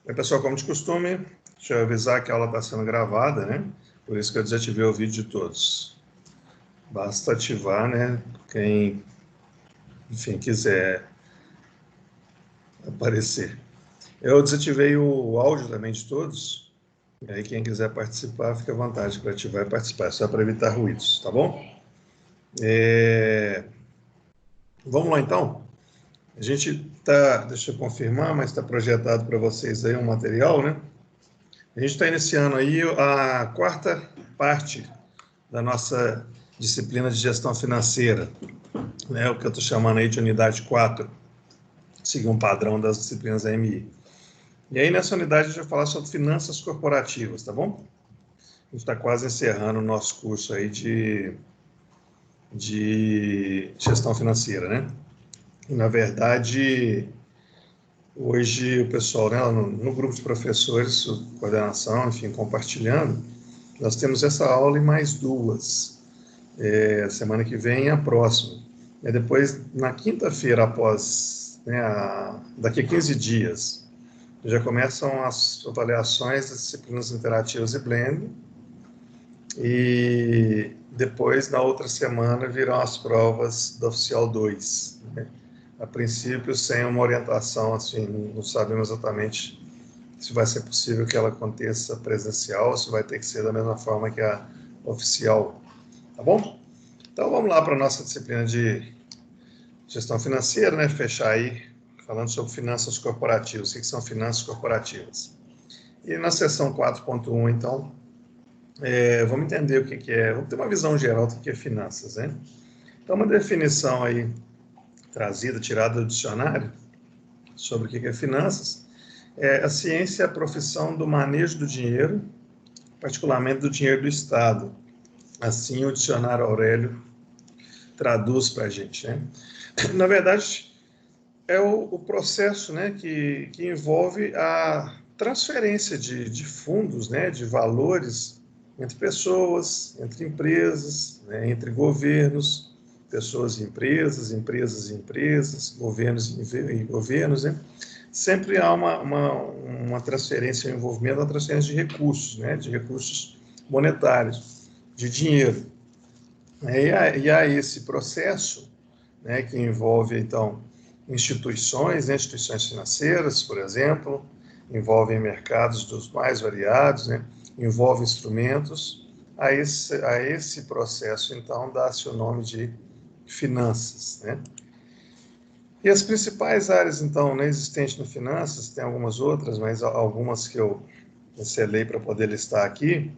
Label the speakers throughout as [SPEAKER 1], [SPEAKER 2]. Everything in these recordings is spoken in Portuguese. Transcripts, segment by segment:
[SPEAKER 1] Oi, pessoal, como de costume, deixa eu avisar que a aula está sendo gravada, né? Por isso que eu desativei o vídeo de todos. Basta ativar, né? Quem, enfim, quiser aparecer. Eu desativei o áudio também de todos, e aí quem quiser participar, fica à vontade para ativar e participar, só para evitar ruídos, tá bom? Vamos lá, então? A gente está, deixa eu confirmar, mas está projetado para vocês aí um material, né? A gente está iniciando aí a quarta parte da nossa disciplina de gestão financeira, né, o que eu estou chamando aí de unidade 4, seguir um padrão das disciplinas AMI. E aí, nessa unidade, a gente vai falar sobre finanças corporativas, tá bom? A gente está quase encerrando o nosso curso aí de gestão financeira, né? E, na verdade, hoje o pessoal, né, no grupo de professores, coordenação, enfim, compartilhando, nós temos essa aula e mais duas. Semana que vem e a próxima. E depois, na quinta-feira, após, né, daqui a 15 dias, já começam as avaliações das disciplinas interativas e blend, e depois, na outra semana, virão as provas do Oficial 2. Né? A princípio, sem uma orientação, assim, não sabemos exatamente se vai ser possível que ela aconteça presencial ou se vai ter que ser da mesma forma que a oficial. Tá bom? Então, vamos lá para a nossa disciplina de gestão financeira, né? Fechar aí falando sobre finanças corporativas. O que são finanças corporativas? E na seção 4.1, então, vamos entender o que é, vamos ter uma visão geral do que é finanças, né? Então, uma definição aí trazida, tirada do dicionário, sobre o que é finanças, é a ciência e a profissão do manejo do dinheiro, particularmente do dinheiro do Estado. Assim, o dicionário Aurélio traduz para a gente, né? Na verdade, é o processo, né, que envolve a transferência de fundos, né, de valores entre pessoas, entre empresas, né, entre governos, pessoas e empresas, empresas e empresas, governos e governos, né? Sempre há uma transferência, um envolvimento, uma transferência de recursos, né, de recursos monetários, de dinheiro. E há esse processo, né, que envolve, então, instituições, né, instituições financeiras, por exemplo, envolvem mercados dos mais variados, né, envolve instrumentos. A esse processo, então, dá-se o nome de finanças. Né? E as principais áreas, então, né, existentes no finanças, tem algumas outras, mas algumas que eu selei para poder listar aqui,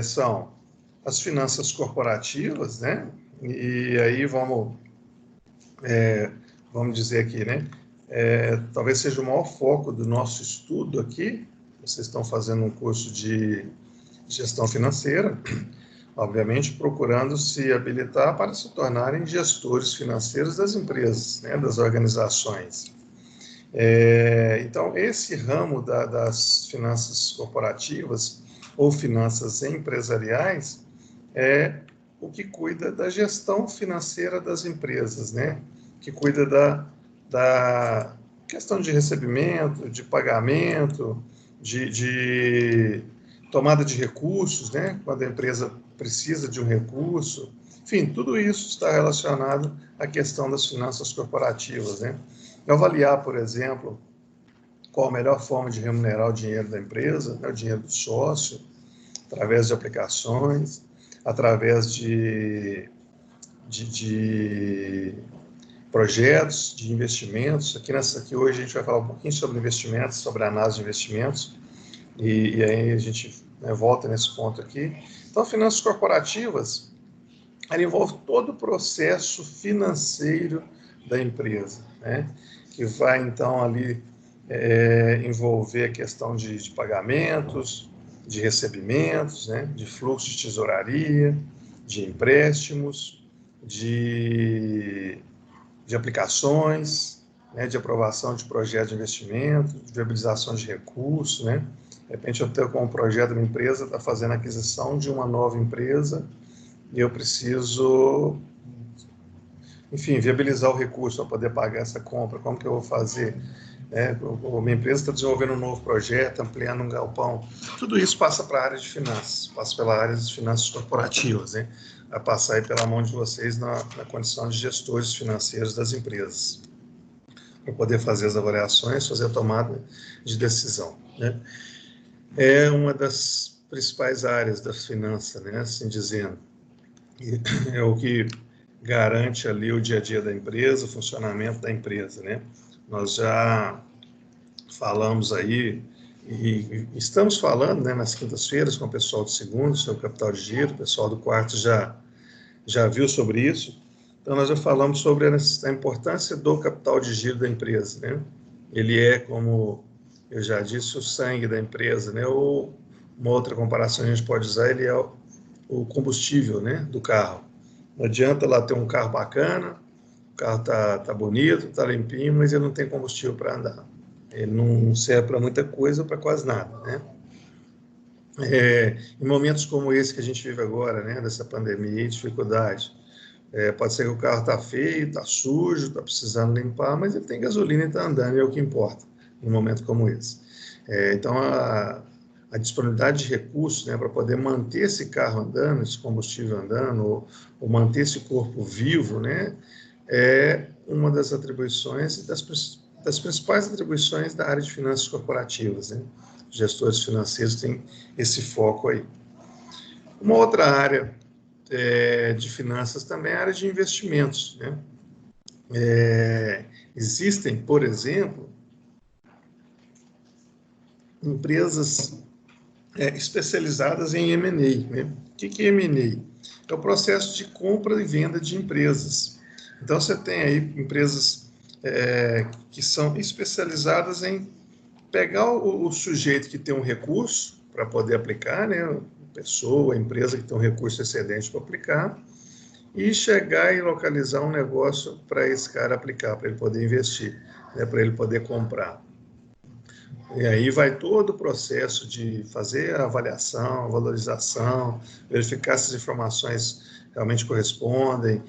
[SPEAKER 1] são as finanças corporativas, né? E aí vamos dizer aqui, né? Talvez seja o maior foco do nosso estudo aqui. Vocês estão fazendo um curso de gestão financeira, obviamente procurando se habilitar para se tornarem gestores financeiros das empresas, né? Das organizações. Então, esse ramo das finanças corporativas ou finanças empresariais é o que cuida da gestão financeira das empresas, né? Que cuida da questão de recebimento, de pagamento, de tomada de recursos, né? Quando a empresa precisa de um recurso. Enfim, tudo isso está relacionado à questão das finanças corporativas, né? Avaliar, por exemplo, qual a melhor forma de remunerar o dinheiro da empresa, né? O dinheiro do sócio, através de aplicações, através de projetos, de investimentos. Aqui hoje a gente vai falar um pouquinho sobre investimentos, sobre a análise de investimentos, e aí a gente, né, volta nesse ponto aqui. Então, finanças corporativas, ela envolve todo o processo financeiro da empresa, né? Que vai, então, ali envolver a questão de pagamentos, de recebimentos, né? De fluxo de tesouraria, de empréstimos, de aplicações, né? De aprovação de projetos de investimento, de viabilização de recursos, né? De repente eu tenho como projeto uma empresa, está fazendo a aquisição de uma nova empresa, e eu preciso enfim, viabilizar o recurso para poder pagar essa compra, como que eu vou fazer? Minha empresa está desenvolvendo um novo projeto, ampliando um galpão. Tudo isso passa para a área de finanças, passa pela área de finanças corporativas, né? Vai passar aí pela mão de vocês na condição de gestores financeiros das empresas, para poder fazer as avaliações, fazer a tomada de decisão, né? É uma das principais áreas da finança, né? Assim dizendo. E é o que garante ali o dia a dia da empresa, o funcionamento da empresa, né? Nós já falamos aí e estamos falando, né, nas quintas-feiras com o pessoal do segundo, sobre capital de giro, o pessoal do quarto já viu sobre isso. Então, nós já falamos sobre a importância do capital de giro da empresa, né? Ele é, como eu já disse, o sangue da empresa, né? Ou uma outra comparação que a gente pode usar, ele é o combustível, né, do carro. Não adianta lá ter um carro bacana, o carro tá bonito, tá limpinho, mas ele não tem combustível para andar. Ele não serve para muita coisa ou para quase nada, né? Em momentos como esse que a gente vive agora, né, dessa pandemia e dificuldade, pode ser que o carro está feio, está sujo, está precisando limpar, mas ele tem gasolina e está andando, e é o que importa num momento como esse. Então, a disponibilidade de recursos, né, para poder manter esse carro andando, esse combustível andando, ou manter esse corpo vivo, né, é uma das atribuições, das principais atribuições da área de finanças corporativas, né? Os gestores financeiros têm esse foco aí. Uma outra área de finanças também é a área de investimentos, né? Existem, por exemplo, empresas especializadas em M&A, né? O que é M&A? É o processo de compra e venda de empresas. Então, você tem aí empresas que são especializadas em pegar o sujeito que tem um recurso para poder aplicar, né? A pessoa, a empresa que tem um recurso excedente para aplicar, e chegar e localizar um negócio para esse cara aplicar, para ele poder investir, né? Para ele poder comprar. E aí vai todo o processo de fazer a avaliação, a valorização, verificar se as informações realmente correspondem,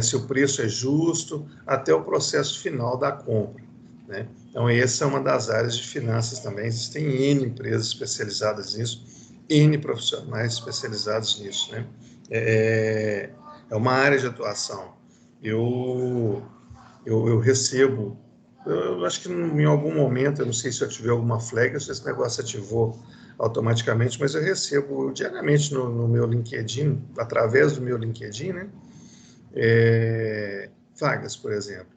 [SPEAKER 1] se o preço é justo, até o processo final da compra, né? Então, essa é uma das áreas de finanças também. Existem N empresas especializadas nisso, N profissionais especializados nisso, né? É uma área de atuação. Eu recebo, eu acho que em algum momento, eu não sei se eu ativar alguma flag, se esse negócio ativou automaticamente, mas eu recebo diariamente no meu LinkedIn, através do meu LinkedIn, né? Vagas, por exemplo.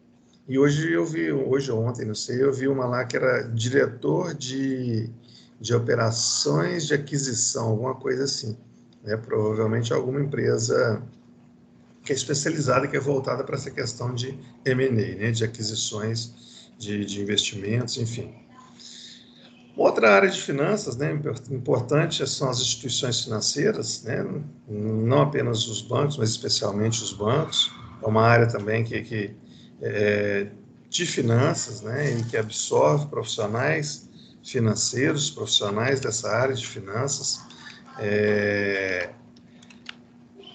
[SPEAKER 1] E hoje ou ontem, não sei, eu vi uma lá que era diretor de operações de aquisição, alguma coisa assim, né? Provavelmente alguma empresa que é especializada, que é voltada para essa questão de M&A, né? De aquisições, de investimentos, enfim. Outra área de finanças, né, importante são as instituições financeiras, né? Não apenas os bancos, mas especialmente os bancos. É uma área também de finanças, né, e que absorve profissionais financeiros, profissionais dessa área de finanças,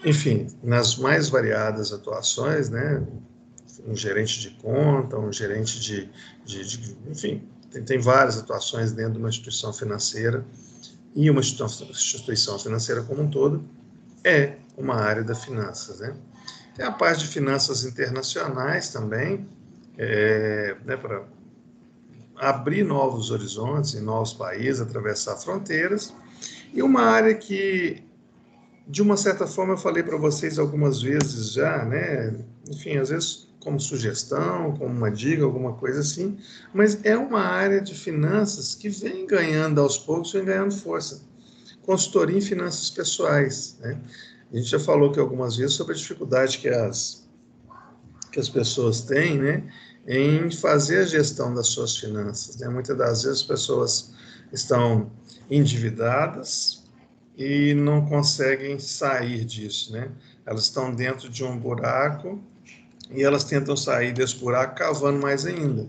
[SPEAKER 1] enfim, nas mais variadas atuações, né, um gerente de conta, um gerente enfim, tem várias atuações dentro de uma instituição financeira, e uma instituição financeira como um todo é uma área da finanças, né? Tem a parte de finanças internacionais também, né, para abrir novos horizontes em novos países, atravessar fronteiras, e uma área que, de uma certa forma, eu falei para vocês algumas vezes já, né? Enfim, às vezes como sugestão, como uma dica, alguma coisa assim, mas é uma área de finanças que vem ganhando aos poucos, vem ganhando força. Consultoria em finanças pessoais, né? A gente já falou aqui algumas vezes sobre a dificuldade que as pessoas têm, né, em fazer a gestão das suas finanças, né? Muitas das vezes as pessoas estão endividadas e não conseguem sair disso, né? Elas estão dentro de um buraco e elas tentam sair desse buraco cavando mais ainda.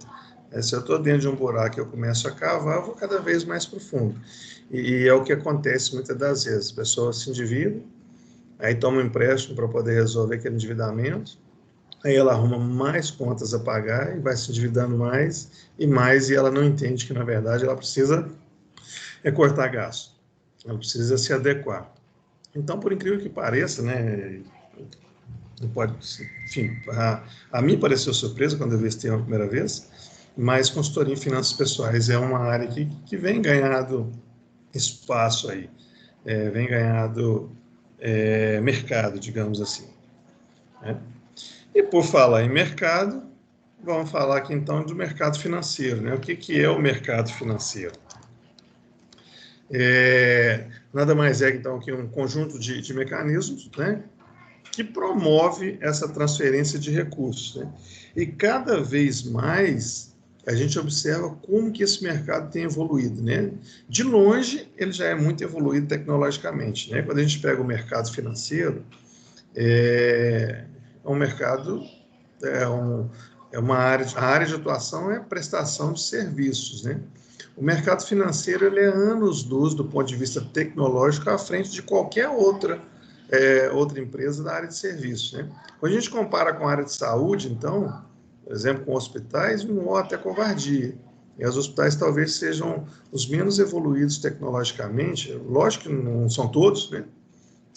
[SPEAKER 1] Se eu estou dentro de um buraco e eu começo a cavar, eu vou cada vez mais profundo. E é o que acontece muitas das vezes. As pessoas se endividam, aí tomam um empréstimo para poder resolver aquele endividamento, aí ela arruma mais contas a pagar e vai se endividando mais, e ela não entende que, na verdade, ela precisa cortar gasto, ela precisa se adequar. Então, por incrível que pareça, né, pode, enfim, a mim pareceu surpresa quando eu vi esse tema a primeira vez, mas consultoria em finanças pessoais é uma área que vem ganhando espaço aí, vem ganhando mercado, digamos assim, né? E por falar em mercado, vamos falar aqui então do mercado financeiro, né? O que é o mercado financeiro? Nada mais é então que um conjunto de mecanismos, né, que promove essa transferência de recursos, né? E cada vez mais a gente observa como que esse mercado tem evoluído, né? De longe, ele já é muito evoluído tecnologicamente, né? Quando a gente pega o mercado financeiro, é um mercado, é uma área, a área de atuação é prestação de serviços, né? O mercado financeiro ele é anos-luz do ponto de vista tecnológico à frente de qualquer outra empresa da área de serviços, né? Quando a gente compara com a área de saúde, então, por exemplo, com hospitais, não há até covardia. E os hospitais talvez sejam os menos evoluídos tecnologicamente, lógico que não são todos, né?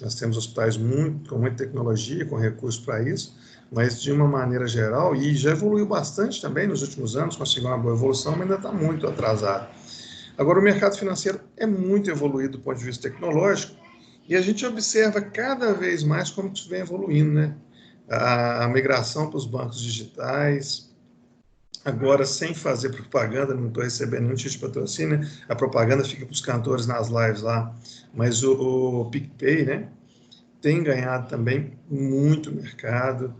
[SPEAKER 1] Nós temos hospitais com muita tecnologia, com recursos para isso, mas de uma maneira geral, e já evoluiu bastante também nos últimos anos, conseguiu uma boa evolução, mas ainda está muito atrasado. Agora, o mercado financeiro é muito evoluído do ponto de vista tecnológico, e a gente observa cada vez mais como isso vem evoluindo, né? A migração para os bancos digitais, agora sem fazer propaganda, não estou recebendo nenhum tipo de patrocínio, né? A propaganda fica para os cantores nas lives lá, mas o PicPay, né, tem ganhado também muito mercado,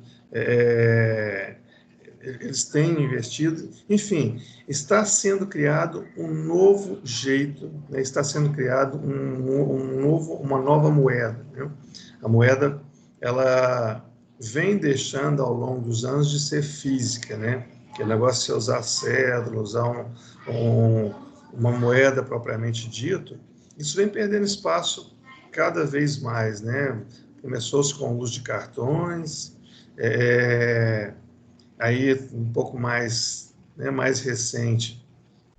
[SPEAKER 1] eles têm investido, enfim, está sendo criado um novo jeito, né? Está sendo criado uma nova moeda, né? A moeda, ela vem deixando ao longo dos anos de ser física, né? Aquele negócio de você usar cédula, usar uma moeda propriamente dito, isso vem perdendo espaço cada vez mais, né? Começou-se com o uso de cartões, aí um pouco mais, né, mais recente,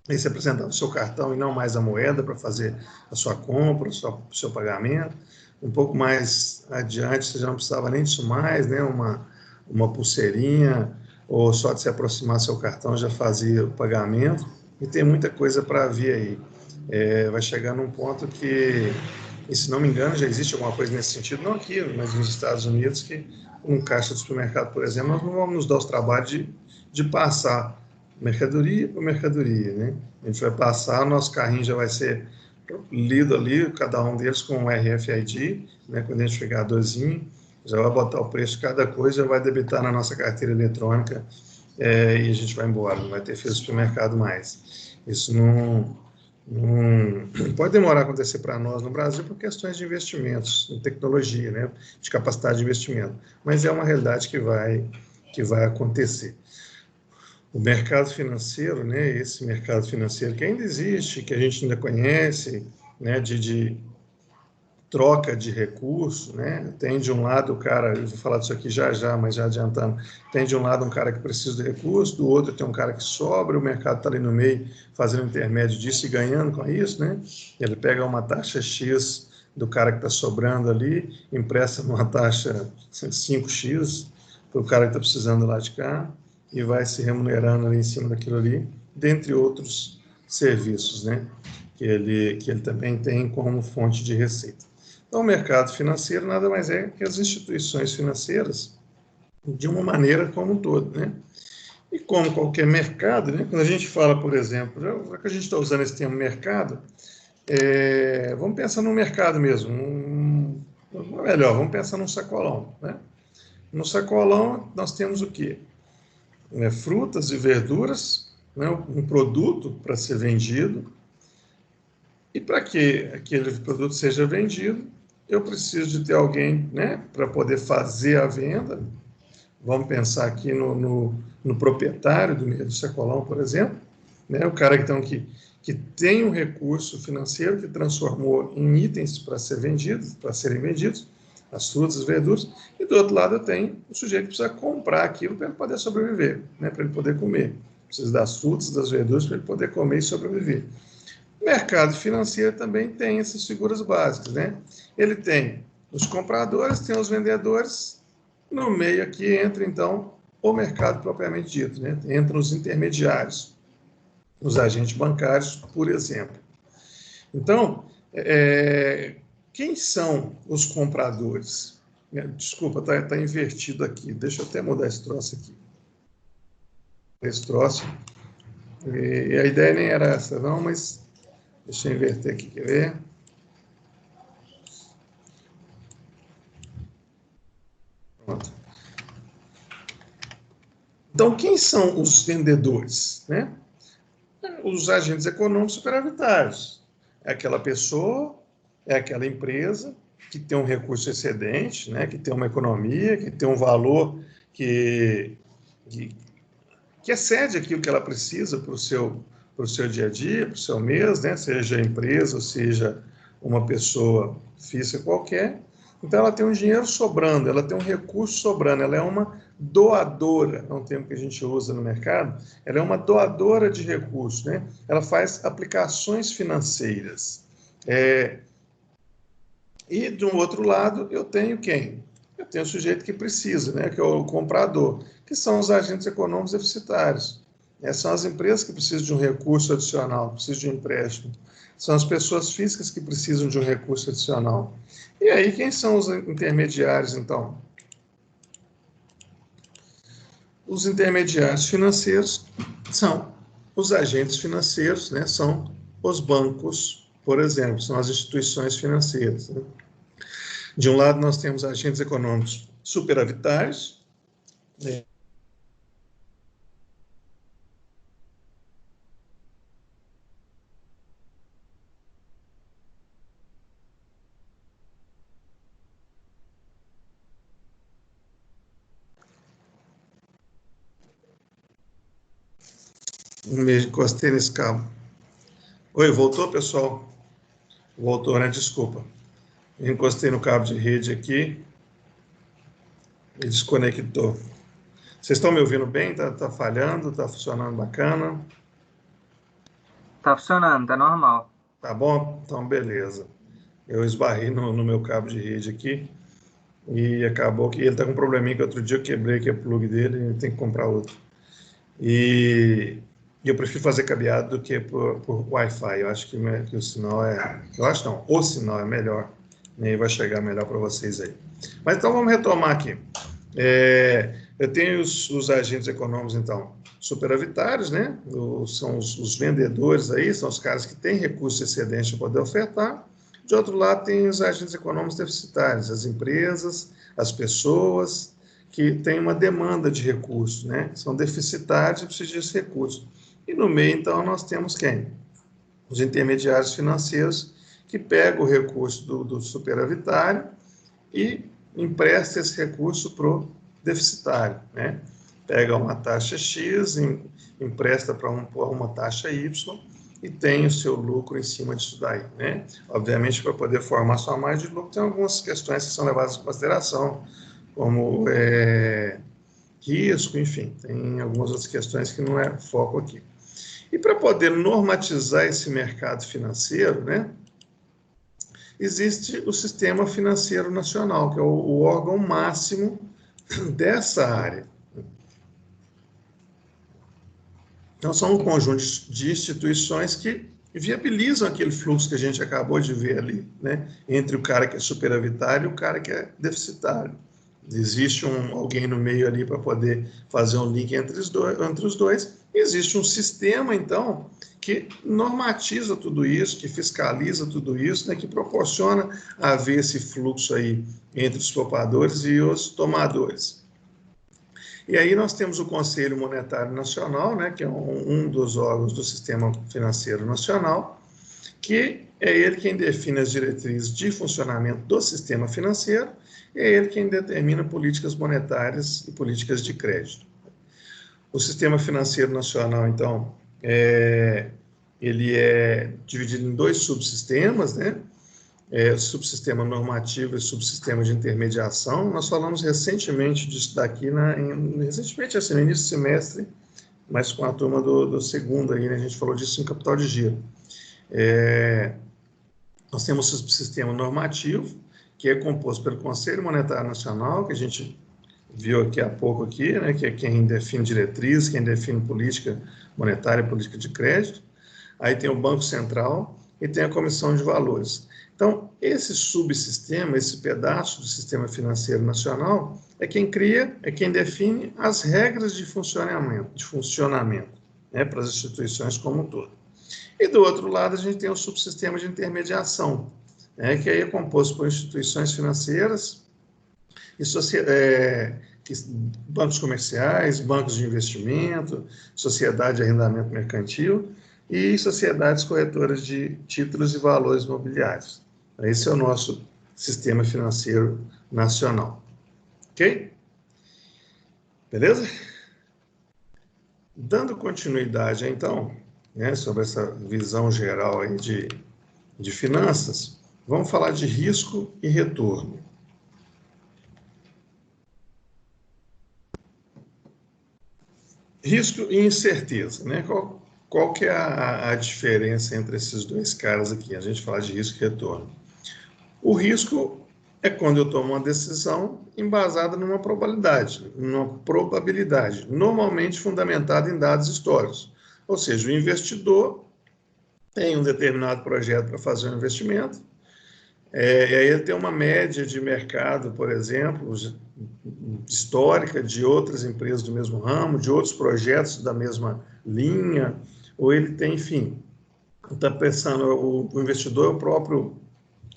[SPEAKER 1] aí você apresentava o seu cartão e não mais a moeda para fazer a sua compra, o seu pagamento. Um pouco mais adiante, você já não precisava nem disso mais, né, uma pulseirinha, ou só de se aproximar seu cartão já fazia o pagamento, e tem muita coisa para vir aí. Vai chegar num ponto que, e se não me engano, já existe alguma coisa nesse sentido, não aqui, mas nos Estados Unidos, que um caixa de supermercado, por exemplo, nós não vamos nos dar os trabalhos de passar mercadoria por mercadoria, né? A gente vai passar, nosso carrinho já vai ser lido ali, cada um deles com um RFID, né? Quando a gente pegar a dorzinha, já vai botar o preço de cada coisa, já vai debitar na nossa carteira eletrônica, e a gente vai embora, não vai ter fila de supermercado mais. Isso não pode demorar a acontecer para nós no Brasil por questões de investimentos em tecnologia, né? De capacidade de investimento, mas é uma realidade que vai acontecer. O mercado financeiro, né, esse mercado financeiro que ainda existe, que a gente ainda conhece, né, de troca de recursos, né? Tem de um lado o cara, eu vou falar disso aqui já, mas já adiantando, tem de um lado um cara que precisa de recurso, do outro tem um cara que sobra, o mercado está ali no meio fazendo intermédio disso e ganhando com isso, né? Ele pega uma taxa X do cara que está sobrando ali, empresta uma taxa 5X para o cara que está precisando lá de cá e vai se remunerando ali em cima daquilo ali, dentre outros serviços, né? Que ele também tem como fonte de receita. Então, o mercado financeiro nada mais é que as instituições financeiras de uma maneira como um todo, né? E como qualquer mercado, né? Quando a gente fala, por exemplo, já que a gente está usando esse termo mercado, vamos pensar no mercado mesmo, melhor, vamos pensar num sacolão, né? No sacolão nós temos o quê? Frutas e verduras, né? Um produto para ser vendido, e para que aquele produto seja vendido, eu preciso de ter alguém, né, para poder fazer a venda. Vamos pensar aqui no proprietário do meio do sacolão, por exemplo, né, o cara então, que tem um recurso financeiro que transformou em itens para serem vendidos, as frutas, as verduras, e do outro lado eu tenho o sujeito que precisa comprar aquilo para ele poder sobreviver, né, para ele poder comer. Precisa das frutas, das verduras para ele poder comer e sobreviver. O mercado financeiro também tem essas figuras básicas, né? Ele tem os compradores, tem os vendedores, no meio aqui entra, então, o mercado propriamente dito, né? Entram os intermediários, os agentes bancários, por exemplo. Então, quem são os compradores? Desculpa, está invertido aqui. Deixa eu até mudar esse troço aqui. Esse troço. E a ideia nem era essa, não, mas deixa eu inverter aqui, quer ver? Pronto. Então, quem são os vendedores, né? Os agentes econômicos superavitários. É aquela pessoa, é aquela empresa que tem um recurso excedente, né? Que tem uma economia, que tem um valor que excede aquilo que ela precisa para o seu dia a dia, para o seu mês, né? Seja empresa, ou seja uma pessoa física qualquer. Então, ela tem um dinheiro sobrando, ela tem um recurso sobrando, ela é uma doadora, é um termo que a gente usa no mercado, ela é uma doadora de recursos, né? Ela faz aplicações financeiras. E, de um outro lado, eu tenho quem? Eu tenho o sujeito que precisa, né? Que é o comprador, que são os agentes econômicos deficitários. São as empresas que precisam de um recurso adicional, precisam de um empréstimo. São as pessoas físicas que precisam de um recurso adicional. E aí, quem são os intermediários, então? Os intermediários financeiros são os agentes financeiros, né? São os bancos, por exemplo, são as instituições financeiras, né? De um lado, nós temos agentes econômicos superavitários, né? Encostei nesse cabo. Oi, voltou, pessoal? Voltou, né? Desculpa. Encostei no cabo de rede aqui e desconectou. Vocês estão me ouvindo bem? Tá falhando? Tá funcionando bacana?
[SPEAKER 2] Tá funcionando, tá normal.
[SPEAKER 1] Tá bom? Então, beleza. Eu esbarrei no meu cabo de rede aqui e acabou que ele está com um probleminha que outro dia eu quebrei aqui o plug dele e tem que comprar outro. E eu prefiro fazer cabeado do que por Wi-Fi. Eu acho que o sinal é... Eu acho não, o sinal é melhor. E aí vai chegar melhor para vocês aí. Mas então vamos retomar aqui. Eu tenho os agentes econômicos, então, superavitários, né? São os vendedores aí, são os caras que têm recursos excedentes para poder ofertar. De outro lado, tem os agentes econômicos deficitários, as empresas, as pessoas que têm uma demanda de recursos, né? São deficitários e precisam desse recurso. E no meio, então, nós temos quem? Os intermediários financeiros que pegam o recurso do superavitário e empresta esse recurso para o deficitário, né? Pega uma taxa X, empresta para uma taxa Y e tem o seu lucro em cima disso daí, né? Obviamente, para poder formar sua margem de lucro, tem algumas questões que são levadas em consideração, como risco, enfim, tem algumas outras questões que não é foco aqui. E para poder normatizar esse mercado financeiro, né? Existe o Sistema Financeiro Nacional, que é o órgão máximo dessa área. Então, são um conjunto de instituições que viabilizam aquele fluxo que a gente acabou de ver ali, né? Entre o cara que é superavitário e o cara que é deficitário. Existe alguém no meio ali para poder fazer um link entre os dois. Existe um sistema, então, que normatiza tudo isso, que fiscaliza tudo isso, né, que proporciona haver esse fluxo aí entre os poupadores e os tomadores. E aí nós temos o Conselho Monetário Nacional, né, que é um dos órgãos do Sistema Financeiro Nacional, que é ele quem define as diretrizes de funcionamento do sistema financeiro, e é ele quem determina políticas monetárias e políticas de crédito. O Sistema Financeiro Nacional, então, ele é dividido em dois subsistemas, né? subsistema normativo e subsistema de intermediação. Nós falamos recentemente disso daqui, recentemente, assim, no início do semestre, mas com a turma do segundo, aí, né, a gente falou disso em capital de giro. Nós temos o subsistema normativo, que é composto pelo Conselho Monetário Nacional, que a gente viu aqui há pouco, aqui, né, que é quem define diretrizes, quem define política monetária e política de crédito. Aí tem o Banco Central e tem a Comissão de Valores. Então, esse subsistema, esse pedaço do sistema financeiro nacional, é quem cria, é quem define as regras de funcionamento, né, para as instituições como um todo. E do outro lado, a gente tem o subsistema de intermediação, né, que aí é composto por instituições financeiras, bancos comerciais, bancos de investimento, sociedade de arrendamento mercantil e sociedades corretoras de títulos e valores imobiliários. Esse é o nosso sistema financeiro nacional. Ok? Beleza? Dando continuidade, então, né, sobre essa visão geral aí de finanças, vamos falar de risco e retorno. Risco e incerteza, né? Qual que é a diferença entre esses dois caras aqui? A gente fala de risco e retorno. O risco é quando eu tomo uma decisão embasada numa probabilidade, normalmente fundamentada em dados históricos. Ou seja, o investidor tem um determinado projeto para fazer um investimento, e aí ele tem uma média de mercado, por exemplo, histórica de outras empresas do mesmo ramo, de outros projetos da mesma linha, ou ele tem, enfim, está pensando, o investidor é o próprio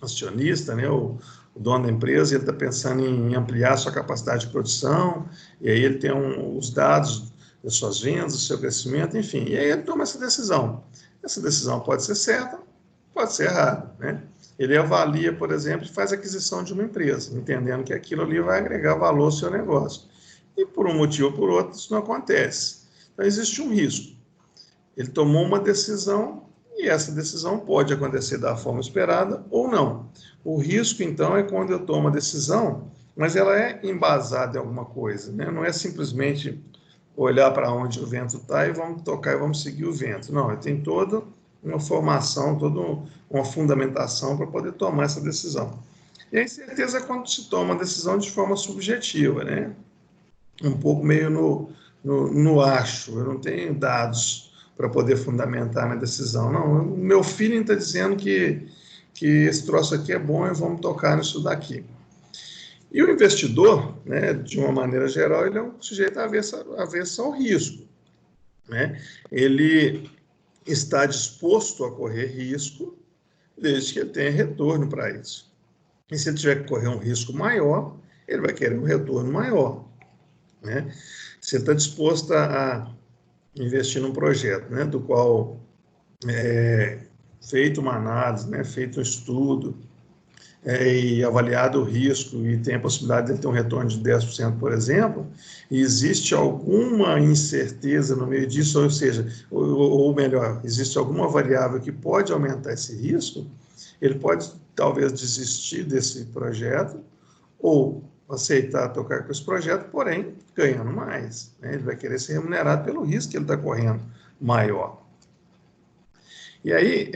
[SPEAKER 1] acionista, né, o dono da empresa, ele está pensando em ampliar sua capacidade de produção, e aí ele tem os dados das suas vendas, do seu crescimento, enfim, e aí ele toma essa decisão. Essa decisão pode ser certa, pode ser errada, né? Ele avalia, por exemplo, e faz aquisição de uma empresa, entendendo que aquilo ali vai agregar valor ao seu negócio. E por um motivo ou por outro, isso não acontece. Então, existe um risco. Ele tomou uma decisão e essa decisão pode acontecer da forma esperada ou não. O risco, então, é quando eu tomo a decisão, mas ela é embasada em alguma coisa, né? Não é simplesmente olhar para onde o vento está e vamos tocar e vamos seguir o vento. Não, eu tenho toda uma formação, toda uma fundamentação para poder tomar essa decisão. E a incerteza é quando se toma a decisão de forma subjetiva, né? Um pouco meio no acho, eu não tenho dados para poder fundamentar minha decisão. Não, o meu feeling está dizendo que esse troço aqui é bom e vamos tocar nisso daqui. E o investidor, né, de uma maneira geral, ele é um sujeito avesso ao risco, né? Ele está disposto a correr risco, desde que ele tenha retorno para isso. E se ele tiver que correr um risco maior, ele vai querer um retorno maior, né? Se ele está disposto a investir num projeto, né, do qual feito uma análise, né, feito um estudo, e avaliado o risco e tem a possibilidade de ele ter um retorno de 10%, por exemplo, e existe alguma incerteza no meio disso, ou seja, ou melhor, existe alguma variável que pode aumentar esse risco, ele pode talvez desistir desse projeto ou aceitar tocar com esse projeto, porém ganhando mais, né? Ele vai querer ser remunerado pelo risco que ele está correndo maior. E aí,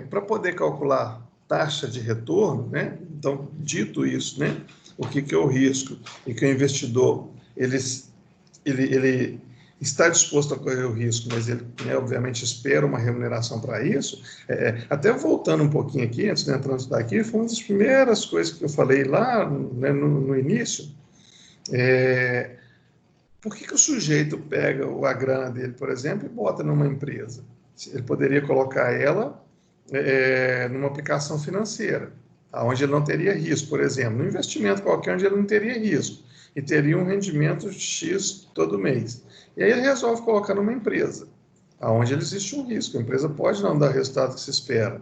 [SPEAKER 1] para poder calcular taxa de retorno, né? Então, dito isso, né? O que é o risco e que o investidor ele está disposto a correr o risco, mas ele, né, obviamente, espera uma remuneração para isso. Até voltando um pouquinho aqui, antes de entrar nisso daqui, foi uma das primeiras coisas que eu falei lá, né, no início. Por que o sujeito pega a grana dele, por exemplo, e bota numa empresa? Ele poderia colocar ela numa aplicação financeira, onde ele não teria risco, por exemplo, num investimento qualquer onde ele não teria risco, e teria um rendimento X todo mês. E aí ele resolve colocar numa empresa, onde existe um risco, a empresa pode não dar o resultado que se espera.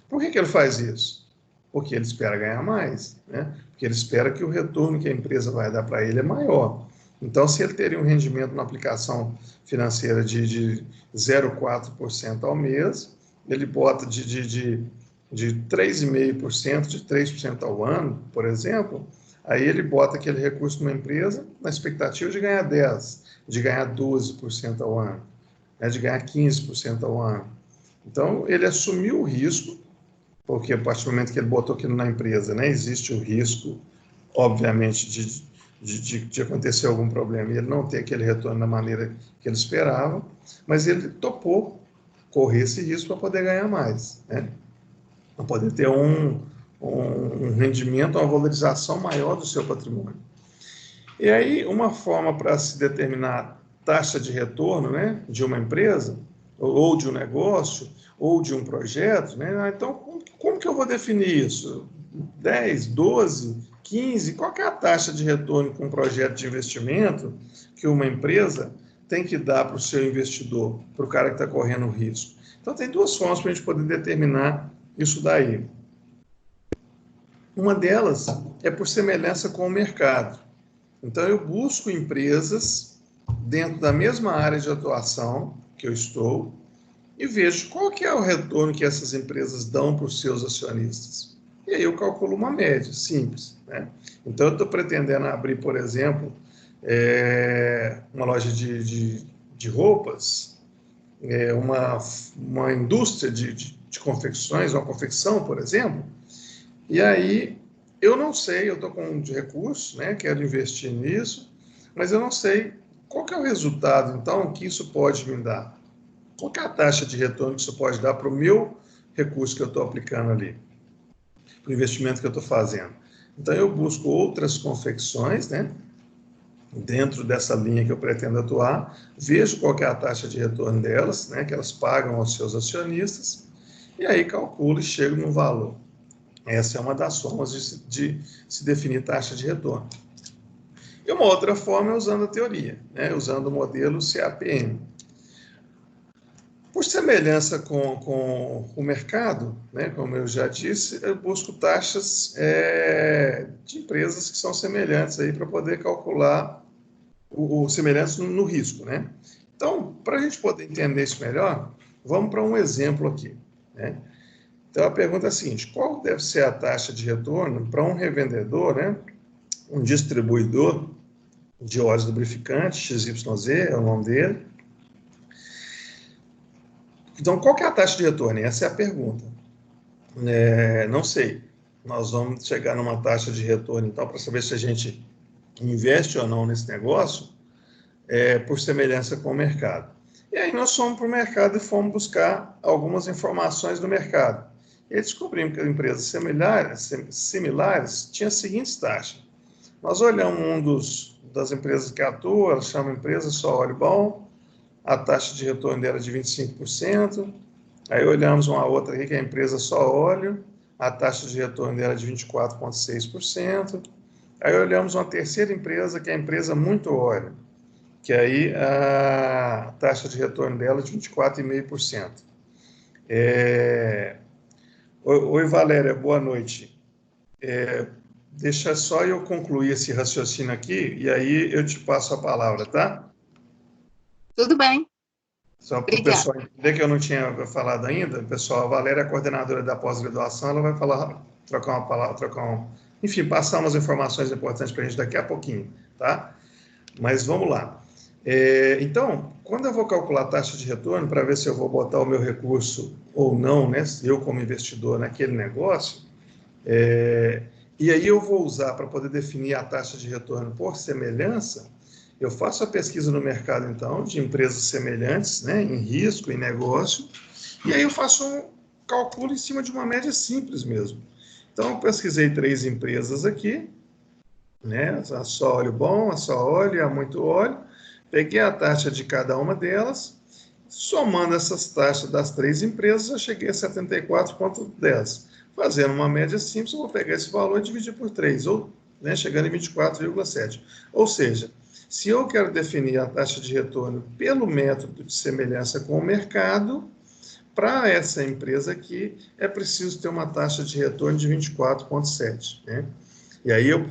[SPEAKER 1] Por que ele faz isso? Porque ele espera ganhar mais, né? Porque ele espera que o retorno que a empresa vai dar para ele é maior. Então, se ele teria um rendimento na aplicação financeira de 0,4% ao mês, ele bota de de 3,5%, de 3% ao ano, por exemplo, aí ele bota aquele recurso numa empresa na expectativa de ganhar 10%, de ganhar 12% ao ano, né, de ganhar 15% ao ano. Então, ele assumiu o risco, porque a partir do momento que ele botou aquilo na empresa, né, existe o risco, obviamente, de acontecer algum problema e ele não ter aquele retorno da maneira que ele esperava, mas ele topou correr esse risco para poder ganhar mais, né? Para poder ter um rendimento, uma valorização maior do seu patrimônio. E aí, uma forma para se determinar taxa de retorno, né, de uma empresa, ou de um negócio, ou de um projeto, né? Então, como que eu vou definir isso? 10, 12, 15? Qual que é a taxa de retorno com um projeto de investimento que uma empresa tem que dar para o seu investidor, para o cara que está correndo o risco? Então, tem duas formas para a gente poder determinar isso daí. Uma delas é por semelhança com o mercado. Então, eu busco empresas dentro da mesma área de atuação que eu estou e vejo qual que é o retorno que essas empresas dão para os seus acionistas. E aí eu calculo uma média, simples, né? Então, eu estou pretendendo abrir, por exemplo, uma loja de roupas, uma indústria de confecções, uma confecção, por exemplo, e aí eu não sei, eu estou com um recurso, né, quero investir nisso, mas eu não sei qual que é o resultado, então, que isso pode me dar. Qual que é a taxa de retorno que isso pode dar para o meu recurso que eu estou aplicando ali, para o investimento que eu estou fazendo. Então, eu busco outras confecções, né, dentro dessa linha que eu pretendo atuar, vejo qual que é a taxa de retorno delas, né, que elas pagam aos seus acionistas, e aí calculo e chego no valor. Essa é uma das formas de se definir taxa de retorno. E uma outra forma é usando a teoria, né, usando o modelo CAPM. Por semelhança com o mercado, né, como eu já disse, eu busco taxas de empresas que são semelhantes aí para poder calcular o semelhança no risco, né? Então, para a gente poder entender isso melhor, vamos para um exemplo aqui, né? Então, a pergunta é a seguinte: qual deve ser a taxa de retorno para um revendedor, né, um distribuidor de óleos lubrificantes, XYZ é o nome dele? Então, qual que é a taxa de retorno? Essa é a pergunta. Não sei. Nós vamos chegar numa taxa de retorno, então, para saber se a gente investe ou não nesse negócio, por semelhança com o mercado. E aí nós fomos para o mercado e fomos buscar algumas informações do mercado. E descobrimos que as empresas similares tinham as seguintes taxas. Nós olhamos das empresas que atuam, ela chama empresa Só Óleo Bom, a taxa de retorno dela é de 25%. Aí olhamos uma outra aqui, que é a empresa Só Óleo, a taxa de retorno dela é de 24,6%. Aí olhamos uma terceira empresa, que é a empresa Muito Óleo, que aí a taxa de retorno dela é de 24,5%. Oi, Valéria, boa noite. Deixa só eu concluir esse raciocínio aqui e aí eu te passo a palavra, tá?
[SPEAKER 3] Tudo bem.
[SPEAKER 1] Só para o pessoal entender que eu não tinha falado ainda, pessoal, a Valéria é a coordenadora da pós-graduação, ela vai trocar uma palavra, enfim, passar umas informações importantes para a gente daqui a pouquinho, tá? Mas vamos lá. Então, quando eu vou calcular a taxa de retorno para ver se eu vou botar o meu recurso ou não, né, eu como investidor naquele negócio, e aí eu vou usar para poder definir a taxa de retorno por semelhança, eu faço a pesquisa no mercado, então, de empresas semelhantes, né, em risco, em negócio, e aí eu faço um cálculo em cima de uma média simples mesmo. Então, eu pesquisei 3 empresas aqui, né, a Só Óleo Bom, a Só Óleo e a Muito Óleo, peguei a taxa de cada uma delas, somando essas taxas das 3 empresas, eu cheguei a 74,10. Fazendo uma média simples, eu vou pegar esse valor e dividir por 3, ou, né, chegando em 24,7. Ou seja, se eu quero definir a taxa de retorno pelo método de semelhança com o mercado, para essa empresa aqui, é preciso ter uma taxa de retorno de 24,7, né? E aí eu,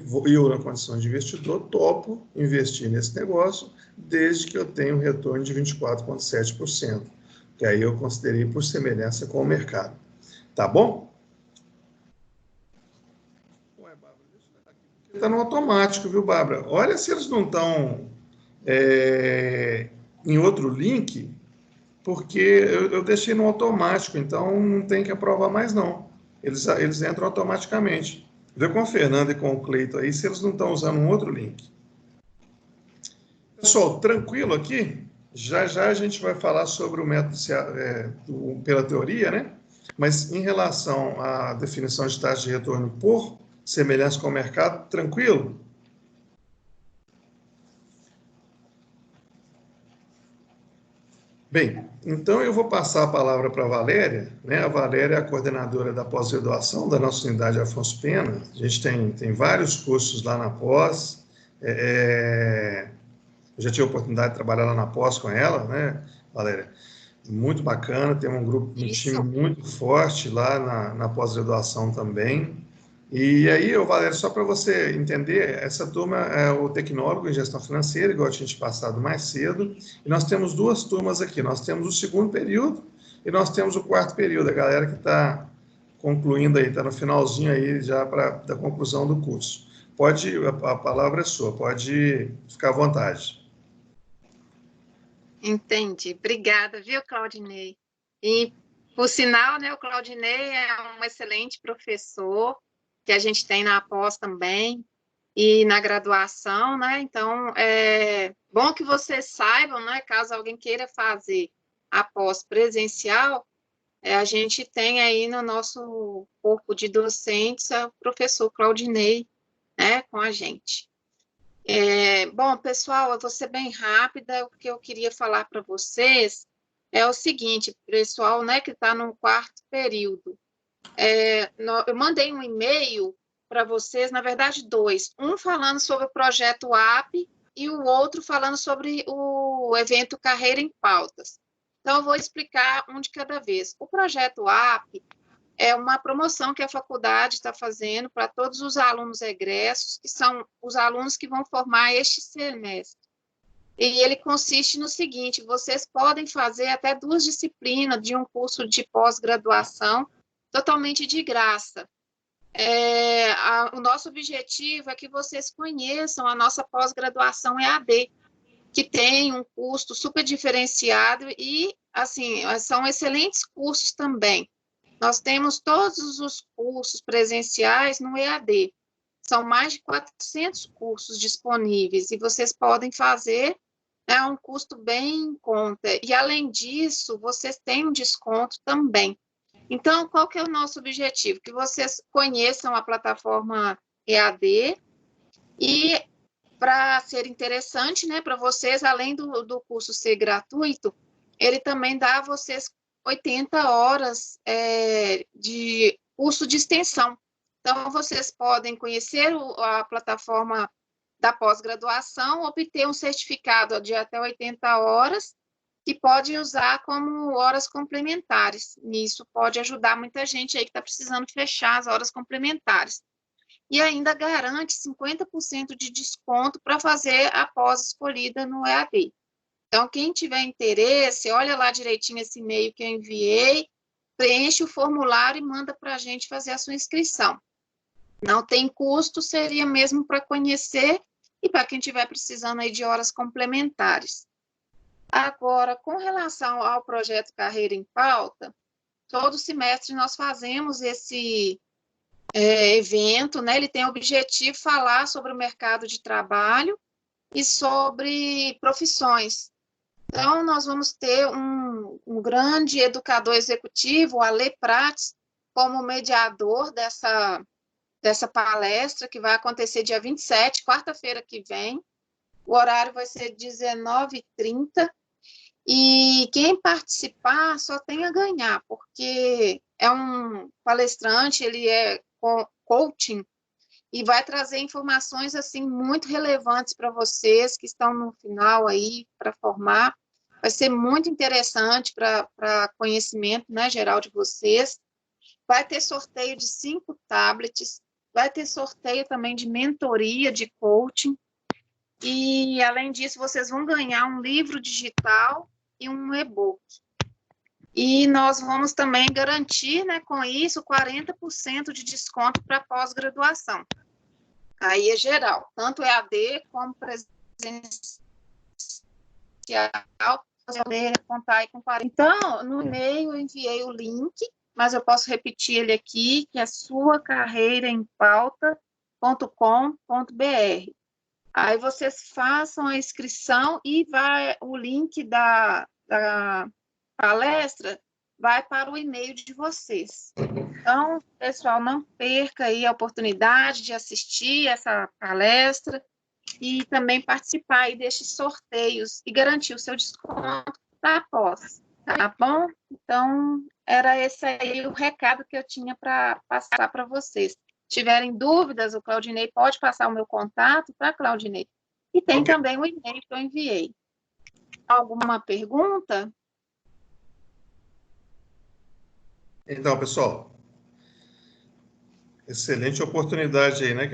[SPEAKER 1] na condição de investidor, topo investir nesse negócio, desde que eu tenha um retorno de 24,7%, que aí eu considerei por semelhança com o mercado. Tá bom? Está no automático, viu, Bárbara? Olha se eles não estão em outro link, porque eu deixei no automático, então não tem que aprovar mais, não. Eles entram automaticamente. Vê com a Fernanda e com o Cleito aí se eles não estão usando um outro link. Pessoal, tranquilo aqui? Já já a gente vai falar sobre o método pela teoria, né? Mas em relação à definição de taxa de retorno por semelhança com o mercado, tranquilo? Bem, então eu vou passar a palavra para a Valéria, né? A Valéria é a coordenadora da pós-graduação da nossa unidade Afonso Pena. A gente tem vários cursos lá na pós. Eu já tive a oportunidade de trabalhar lá na pós com ela, né, Valéria? Muito bacana, tem um grupo, um time muito forte lá na pós-graduação também. E aí, Valéria, só para você entender, essa turma é o tecnólogo em gestão financeira, igual eu tinha te passado mais cedo, e nós temos duas turmas aqui, nós temos o segundo período e nós temos o quarto período, a galera que está concluindo aí, está no finalzinho aí já da conclusão do curso. A palavra é sua, pode ficar à vontade.
[SPEAKER 3] Entendi. Obrigada, viu, Claudinei? E, por sinal, né, o Claudinei é um excelente professor que a gente tem na pós também e na graduação, né? Então, é bom que vocês saibam, né, caso alguém queira fazer a pós presencial, a gente tem aí no nosso corpo de docentes o professor Claudinei, né, com a gente. Bom, pessoal, eu vou ser bem rápida. O que eu queria falar para vocês é o seguinte, pessoal, né, que está no quarto período. Eu mandei um e-mail para vocês, na verdade, dois. Um falando sobre o projeto AP e o outro falando sobre o evento Carreira em Pautas. Então, eu vou explicar um de cada vez. O projeto AP é uma promoção que a faculdade está fazendo para todos os alunos egressos, que são os alunos que vão formar este semestre. E ele consiste no seguinte: vocês podem fazer até 2 disciplinas de um curso de pós-graduação totalmente de graça. O nosso objetivo é que vocês conheçam a nossa pós-graduação EAD, que tem um custo super diferenciado e, assim, são excelentes cursos também. Nós temos todos os cursos presenciais no EAD. São mais de 400 cursos disponíveis e vocês podem fazer um custo bem em conta. E, além disso, vocês têm um desconto também. Então, qual que é o nosso objetivo? Que vocês conheçam a plataforma EAD e, para ser interessante, né, para vocês, além do curso ser gratuito, ele também dá a vocês 80 horas de curso de extensão. Então, vocês podem conhecer a plataforma da pós-graduação, obter um certificado de até 80 horas, que pode usar como horas complementares. Nisso pode ajudar muita gente aí que está precisando fechar as horas complementares. E ainda garante 50% de desconto para fazer a pós escolhida no EAD. Então, quem tiver interesse, olha lá direitinho esse e-mail que eu enviei, preenche o formulário e manda para a gente fazer a sua inscrição. Não tem custo, seria mesmo para conhecer e para quem estiver precisando aí de horas complementares. Agora, com relação ao projeto Carreira em Pauta, todo semestre nós fazemos esse evento, né? Ele tem o objetivo de falar sobre o mercado de trabalho e sobre profissões. Então, nós vamos ter um grande educador executivo, o Ale Prates, como mediador dessa palestra, que vai acontecer dia 27, quarta-feira que vem. O horário vai ser 19h30. E quem participar só tem a ganhar, porque é um palestrante, ele é coaching, e vai trazer informações assim muito relevantes para vocês que estão no final aí para formar. Vai ser muito interessante para conhecimento, né, geral de vocês. Vai ter sorteio de 5 tablets, vai ter sorteio também de mentoria, de coaching, e além disso vocês vão ganhar um livro digital e um e-book. E nós vamos também garantir, né, com isso, 40% de desconto para pós-graduação. Aí é geral, tanto EAD como presencial, você poder contar aí com 40. Então, no e-mail eu enviei o link, mas eu posso repetir ele aqui, que é suacarreiraempauta.com.br. Aí vocês façam a inscrição e vai o link da palestra vai para o e-mail de vocês. Então, pessoal, não perca aí a oportunidade de assistir essa palestra e também participar aí destes sorteios e garantir o seu desconto da pós, tá bom? Então, era esse aí o recado que eu tinha para passar para vocês. Se tiverem dúvidas, o Claudinei pode passar o meu contato para Claudinei. E tem também o e-mail que eu enviei. Alguma pergunta?
[SPEAKER 1] Então, pessoal, excelente oportunidade aí, né,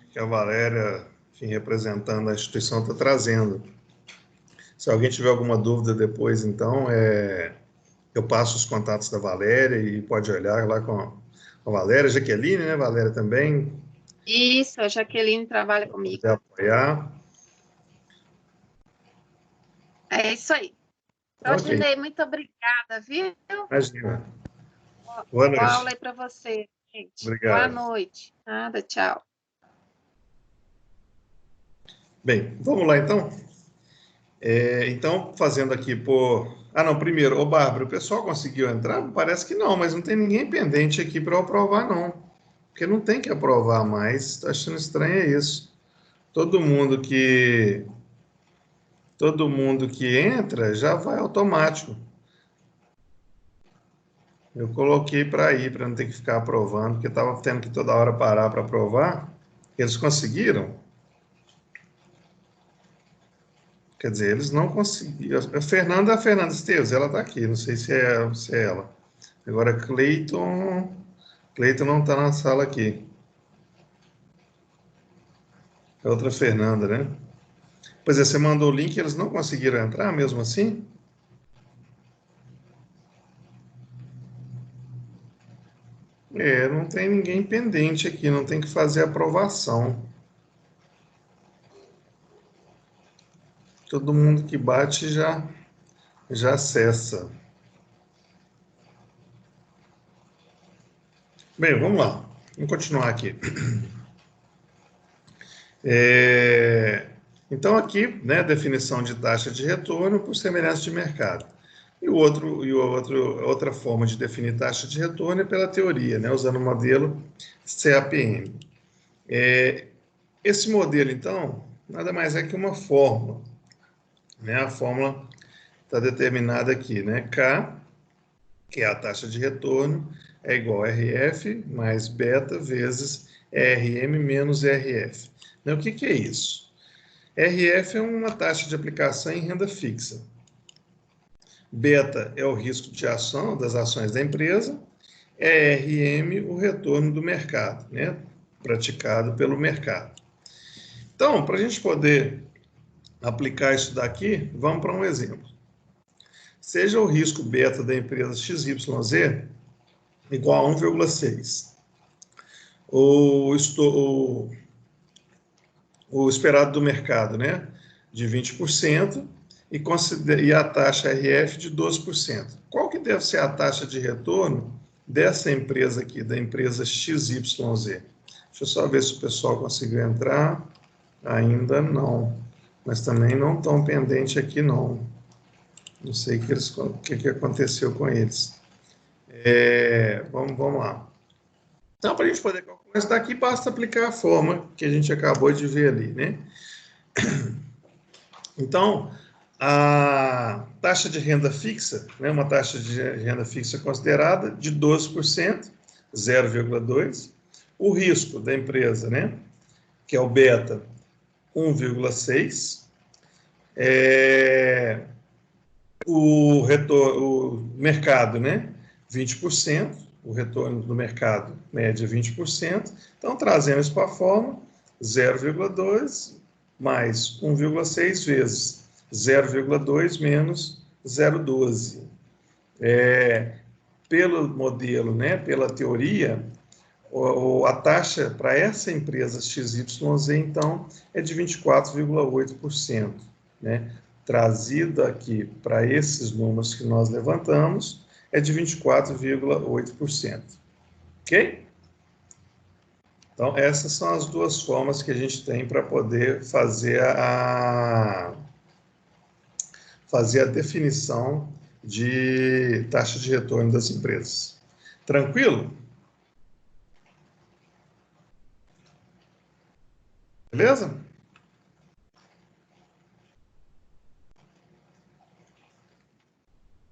[SPEAKER 1] que a Valéria, enfim, representando a instituição, está trazendo. Se alguém tiver alguma dúvida depois, então, eu passo os contatos da Valéria e pode olhar lá com a Valéria, Jaqueline, né, Valéria também.
[SPEAKER 3] Isso, a Jaqueline trabalha comigo.
[SPEAKER 1] Quiser apoiar.
[SPEAKER 3] É isso aí. Claudinei, okay. Muito obrigada, viu?
[SPEAKER 1] Imagina.
[SPEAKER 3] Boa noite. Boa aula aí para você, gente.
[SPEAKER 1] Obrigado.
[SPEAKER 3] Boa noite. Nada, tchau.
[SPEAKER 1] Bem, vamos lá, então. Então, fazendo aqui por... Ah, não, primeiro, ô Bárbara, o pessoal conseguiu entrar? Parece que não, mas não tem ninguém pendente aqui para eu aprovar, não. Porque não tem que aprovar mais. Estou achando estranho isso. Todo mundo que entra já vai automático. Eu coloquei para ir, para não ter que ficar aprovando, porque estava tendo que toda hora parar para aprovar. Eles conseguiram? Quer dizer, eles não conseguiram. A Fernanda Esteves, ela está aqui, não sei se é ela. Agora, Cleiton não está na sala aqui. É outra Fernanda, né? Pois é, você mandou o link e eles não conseguiram entrar mesmo assim? Não tem ninguém pendente aqui, não tem que fazer aprovação. Todo mundo que bate já acessa. Bem, vamos lá. Vamos continuar aqui. Então, aqui, né, definição de taxa de retorno por semelhança de mercado. E outra forma de definir taxa de retorno é pela teoria, né, usando o modelo CAPM. Esse modelo, então, nada mais é que uma fórmula. Né? A fórmula está determinada aqui, né? K, que é a taxa de retorno, é igual a RF mais beta vezes RM menos RF. O que é isso? RF é uma taxa de aplicação em renda fixa. Beta é o risco de ação das ações da empresa. RM, o retorno do mercado, né? Praticado pelo mercado. Então, para a gente poder aplicar isso daqui, vamos para um exemplo. Seja o risco beta da empresa XYZ igual a 1,6. O esperado do mercado, né, de 20%, e a taxa RF de 12%. Qual que deve ser a taxa de retorno dessa empresa aqui, da empresa XYZ? Deixa eu só ver se o pessoal conseguiu entrar. Ainda não. Mas também não estão pendentes aqui, não. Não sei o que aconteceu com eles. Vamos lá. Então, para a gente poder calcular isso daqui, basta aplicar a forma que a gente acabou de ver ali, né? Então, a taxa de renda fixa, né, uma taxa de renda fixa considerada de 12%, 0,2%. O risco da empresa, né, que é o beta, 1,6%. O mercado, né, 20%, o retorno do mercado média 20%. Então, trazendo isso para a fórmula, 0,2 mais 1,6 vezes 0,2 menos 0,12. Pelo modelo, né, pela teoria, A taxa para essa empresa XYZ, então, é de 24,8%, né? Trazida aqui para esses números que nós levantamos, é de 24,8%. Ok? Então, essas são as duas formas que a gente tem para poder fazer a definição de taxa de retorno das empresas. Tranquilo? Beleza?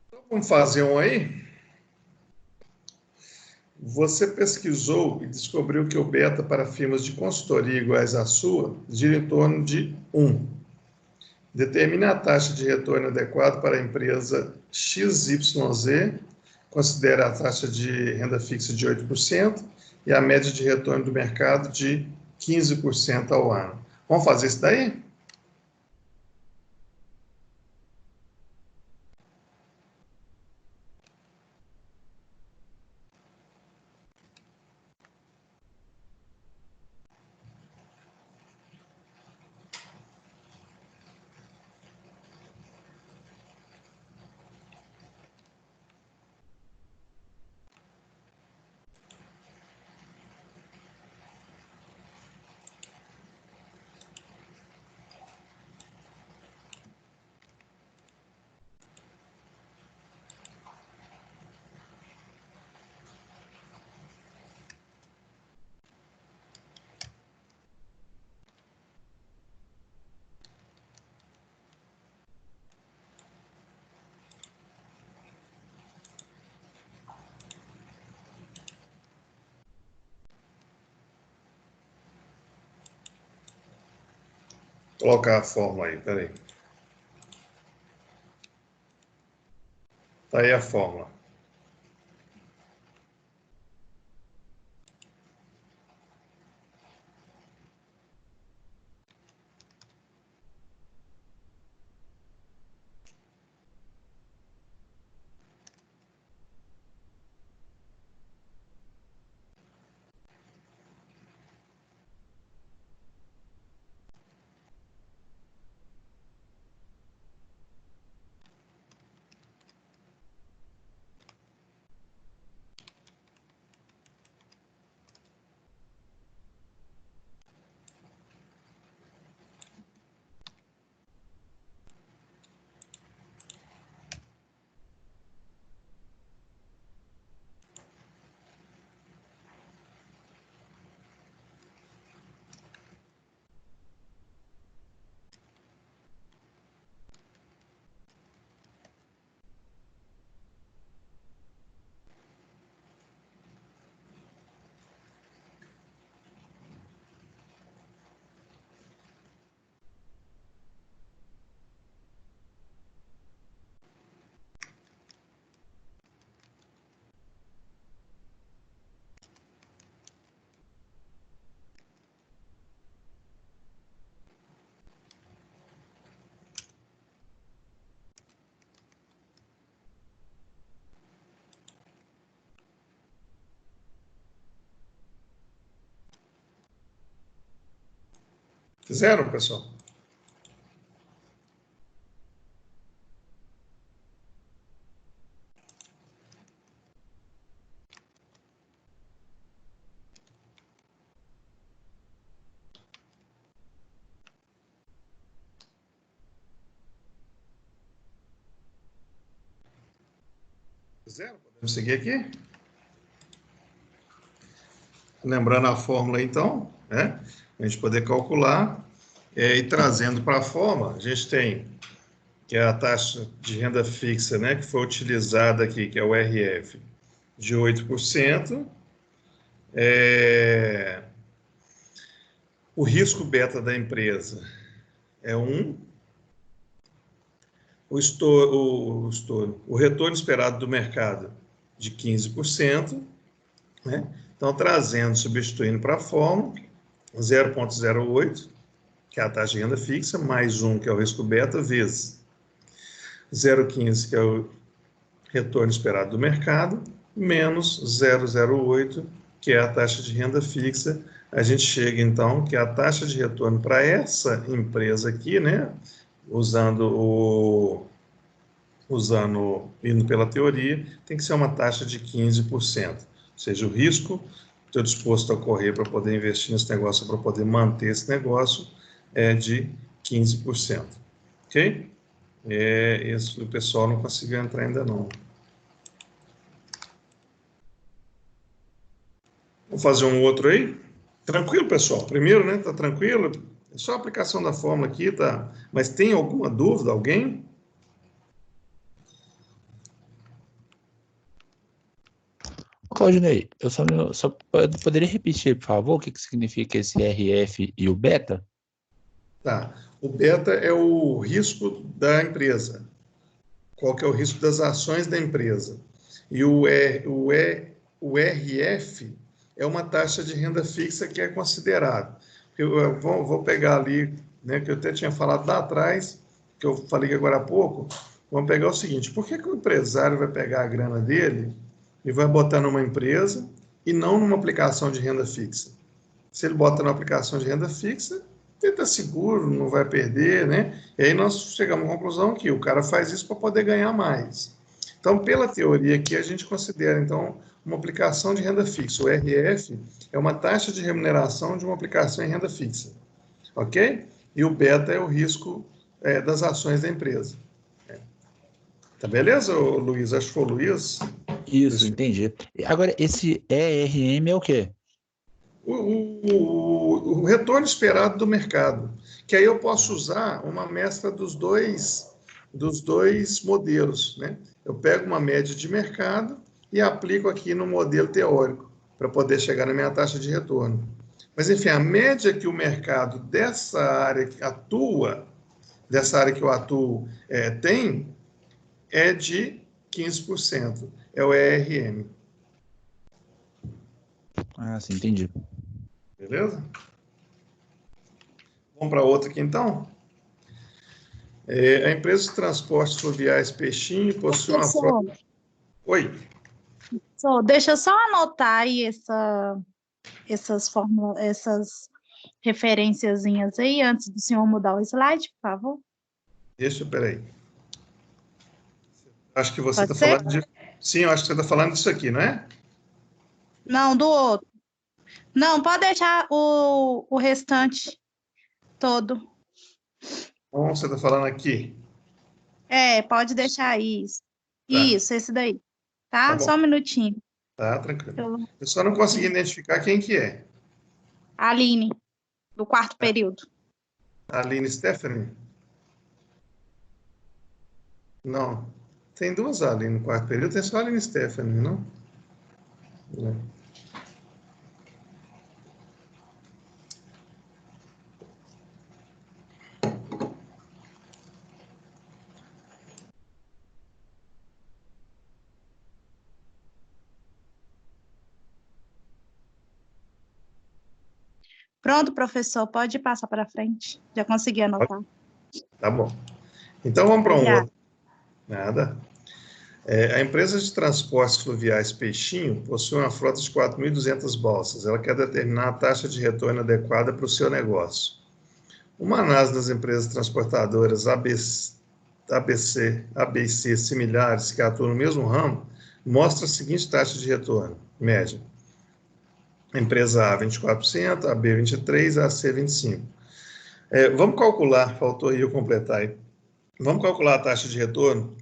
[SPEAKER 1] Então, vamos fazer um aí? Você pesquisou e descobriu que o beta para firmas de consultoria iguais à sua gira em torno de 1. Determine a taxa de retorno adequada para a empresa XYZ, considere a taxa de renda fixa de 8% e a média de retorno do mercado de 15% ao ano. Vamos fazer isso daí? Vou colocar a fórmula aí, peraí. Está aí a fórmula. Fizeram, pessoal? Fizeram? Podemos seguir aqui? Lembrando a fórmula, então, né? A gente poder calcular e trazendo para a fórmula, a gente tem que é a taxa de renda fixa, né, que foi utilizada aqui, que é o RF, de 8%. O risco beta da empresa é 1. O retorno esperado do mercado de 15%. Né? Então, trazendo, substituindo para a fórmula, 0,08, que é a taxa de renda fixa, mais 1, que é o risco beta, vezes 0,15, que é o retorno esperado do mercado, menos 0,08, que é a taxa de renda fixa. A gente chega, então, que a taxa de retorno para essa empresa aqui, né, indo pela teoria, tem que ser uma taxa de 15%. Ou seja, o risco que estou disposto a correr para poder investir nesse negócio, para poder manter esse negócio, é de 15%. Ok? Esse o pessoal não conseguiu entrar ainda não. Vamos fazer um outro aí? Tranquilo, pessoal? Primeiro, né? Tá tranquilo? É só a aplicação da fórmula aqui, tá? Mas tem alguma dúvida? Alguém?
[SPEAKER 4] Claudinei, eu só poderia repetir, por favor, o que significa esse RF e o beta?
[SPEAKER 1] Tá. O beta é o risco da empresa. Qual que é o risco das ações da empresa? E o RF é uma taxa de renda fixa que é considerado. Eu vou pegar ali, né, que eu até tinha falado lá atrás, que eu falei agora há pouco, vamos pegar o seguinte, por que o empresário vai pegar a grana dele e vai botar numa empresa e não numa aplicação de renda fixa? Se ele bota na aplicação de renda fixa, ele está seguro, não vai perder, né? E aí nós chegamos à conclusão que o cara faz isso para poder ganhar mais. Então, pela teoria aqui, a gente considera, então, uma aplicação de renda fixa. O RF é uma taxa de remuneração de uma aplicação em renda fixa, ok? E o beta é o risco das ações da empresa. Tá beleza, Luiz? Acho que foi o Luiz.
[SPEAKER 4] Isso, entendi. Agora, esse ERM é o quê?
[SPEAKER 1] O retorno esperado do mercado, que aí eu posso usar uma mescla dos dois modelos, né? Eu pego uma média de mercado e aplico aqui no modelo teórico, para poder chegar na minha taxa de retorno. Mas, enfim, a média que o mercado dessa área que eu atuo, tem, é de 15%. É o ERM.
[SPEAKER 4] Ah, sim, entendi.
[SPEAKER 1] Beleza? Vamos para outra aqui, então? A empresa de transportes fluviais Peixinho possui uma frota... Oi.
[SPEAKER 5] Deixa eu só anotar aí essas fórmulas, essas referenciazinhas aí, antes do senhor mudar o slide, por favor.
[SPEAKER 1] Peraí. Acho que você
[SPEAKER 5] Pode
[SPEAKER 1] está
[SPEAKER 5] ser?
[SPEAKER 1] falando de... Sim, eu acho que você está falando disso aqui, não é?
[SPEAKER 5] Não, do outro. Não, pode deixar o restante todo.
[SPEAKER 1] Então, você está falando aqui.
[SPEAKER 5] Pode deixar isso.
[SPEAKER 1] Tá.
[SPEAKER 5] Isso, esse daí.
[SPEAKER 1] Tá
[SPEAKER 5] Tá?
[SPEAKER 1] bom.
[SPEAKER 5] Só um minutinho.
[SPEAKER 1] Tá, tranquilo. Eu só não consegui identificar quem que é.
[SPEAKER 5] Aline, do quarto período.
[SPEAKER 1] Aline Stephanie? Não. Tem duas Aline no quarto período, tem só a Aline Stephanie, não? Não.
[SPEAKER 5] Pronto, professor, pode passar para frente. Já consegui anotar.
[SPEAKER 1] Tá bom. Então, vamos para um
[SPEAKER 5] Obrigada.
[SPEAKER 1] outro. Nada. A empresa de transportes fluviais Peixinho possui uma frota de 4.200 balsas. Ela quer determinar a taxa de retorno adequada para o seu negócio. Uma análise das empresas transportadoras ABC e C similares que atuam no mesmo ramo mostra a seguinte taxa de retorno média. A empresa A, 24%, a B, 23%, a C, 25%. Vamos calcular, faltou aí eu completar aí. Vamos calcular a taxa de retorno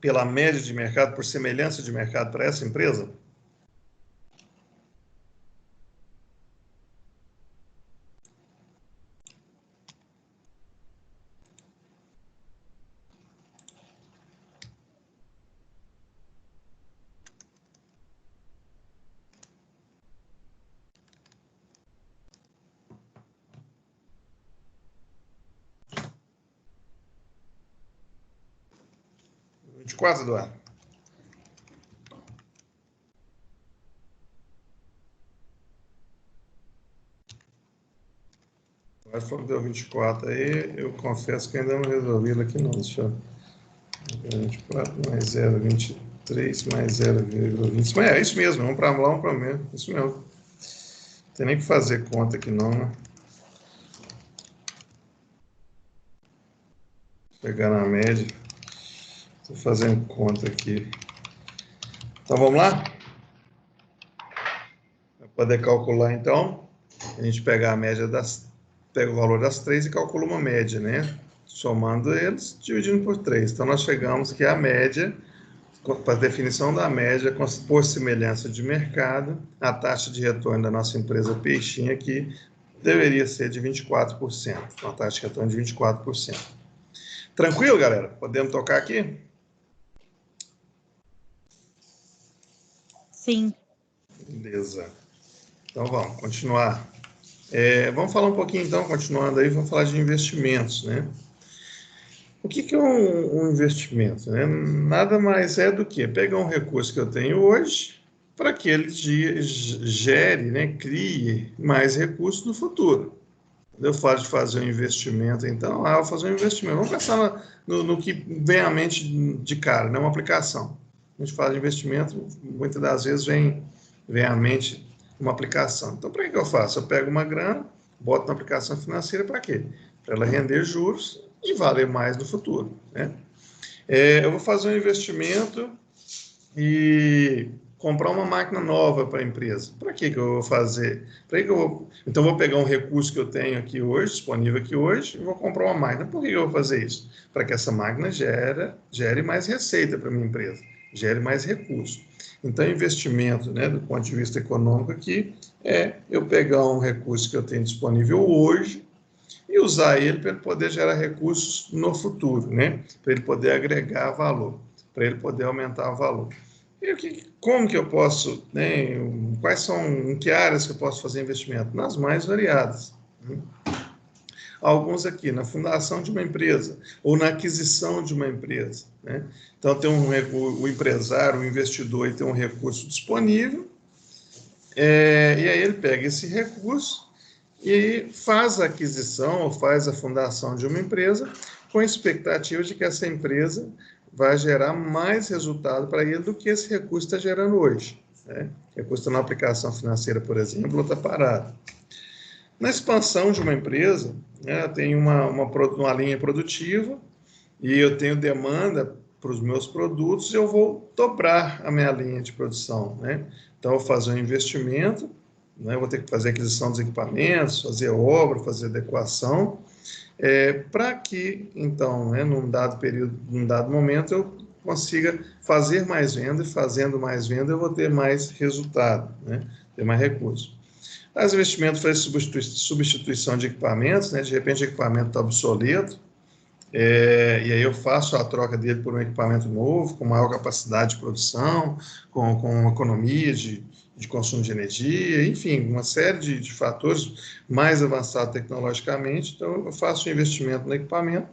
[SPEAKER 1] pela média de mercado, por semelhança de mercado para essa empresa? Quase, Eduardo. Agora falou que deu 24 aí, eu confesso que ainda não resolvi ele aqui não. Deixa eu... 24 mais 0,23 mais 0,20. Mas é isso mesmo, vamos para lá, vamos para o mesmo. Isso mesmo. tem nem que fazer conta aqui não, né? Vou pegar na média. Estou fazendo conta aqui. Então, vamos lá? Para poder calcular, então, a gente pega a média pega o valor das 3 e calcula uma média, né? Somando eles, dividindo por 3. Então, nós chegamos que a média, para a definição da média, por semelhança de mercado, a taxa de retorno da nossa empresa Peixinho aqui deveria ser de 24%. Uma taxa de retorno de 24%. Tranquilo, galera? Podemos tocar aqui?
[SPEAKER 5] Sim.
[SPEAKER 1] Beleza. Então, vamos continuar. Vamos falar um pouquinho, então, continuando aí, vamos falar de investimentos, né? O que é um investimento, né? Nada mais é do que pegar um recurso que eu tenho hoje para que ele gere, né, crie mais recursos no futuro. Eu falo de fazer um investimento, então, eu vou fazer um investimento. Vamos pensar no que vem à mente de cara, né? Uma aplicação. A gente fala de investimento, muitas das vezes vem à mente uma aplicação. Então, para que eu faço? Eu pego uma grana, boto na aplicação financeira para quê? Para ela render juros e valer mais no futuro, né? Eu vou fazer um investimento e comprar uma máquina nova para a empresa. Para que eu vou fazer? Então, eu vou pegar um recurso que eu tenho aqui hoje, disponível aqui hoje, e vou comprar uma máquina. Por que eu vou fazer isso? Para que essa máquina gere mais receita para a minha empresa, gere mais recurso. Então, investimento, né, do ponto de vista econômico aqui, eu pegar um recurso que eu tenho disponível hoje e usar ele para ele poder gerar recursos no futuro, né? Para ele poder agregar valor, para ele poder aumentar o valor. E como que eu posso, né, em que áreas que eu posso fazer investimento? Nas mais variadas. Né? Alguns aqui, na fundação de uma empresa, ou na aquisição de uma empresa. Né? Então, tem o empresário, o investidor, ele tem um recurso disponível, e aí ele pega esse recurso e faz a aquisição ou faz a fundação de uma empresa com a expectativa de que essa empresa vai gerar mais resultado para ele do que esse recurso está gerando hoje. Né? O recurso está na aplicação financeira, por exemplo, está parado. Na expansão de uma empresa, né, eu tenho uma linha produtiva e eu tenho demanda para os meus produtos, eu vou dobrar a minha linha de produção. Né? Então, eu vou fazer um investimento, né, eu vou ter que fazer aquisição dos equipamentos, fazer obra, fazer adequação, para que, então, né, num dado período, num dado momento, eu consiga fazer mais venda, e fazendo mais venda eu vou ter mais resultado, né, ter mais recursos. As investimentos faz substituição de equipamentos, né, de repente o equipamento está obsoleto, e aí eu faço a troca dele por um equipamento novo, com maior capacidade de produção, com economia de consumo de energia, enfim, uma série de fatores mais avançados tecnologicamente. Então, eu faço um investimento no equipamento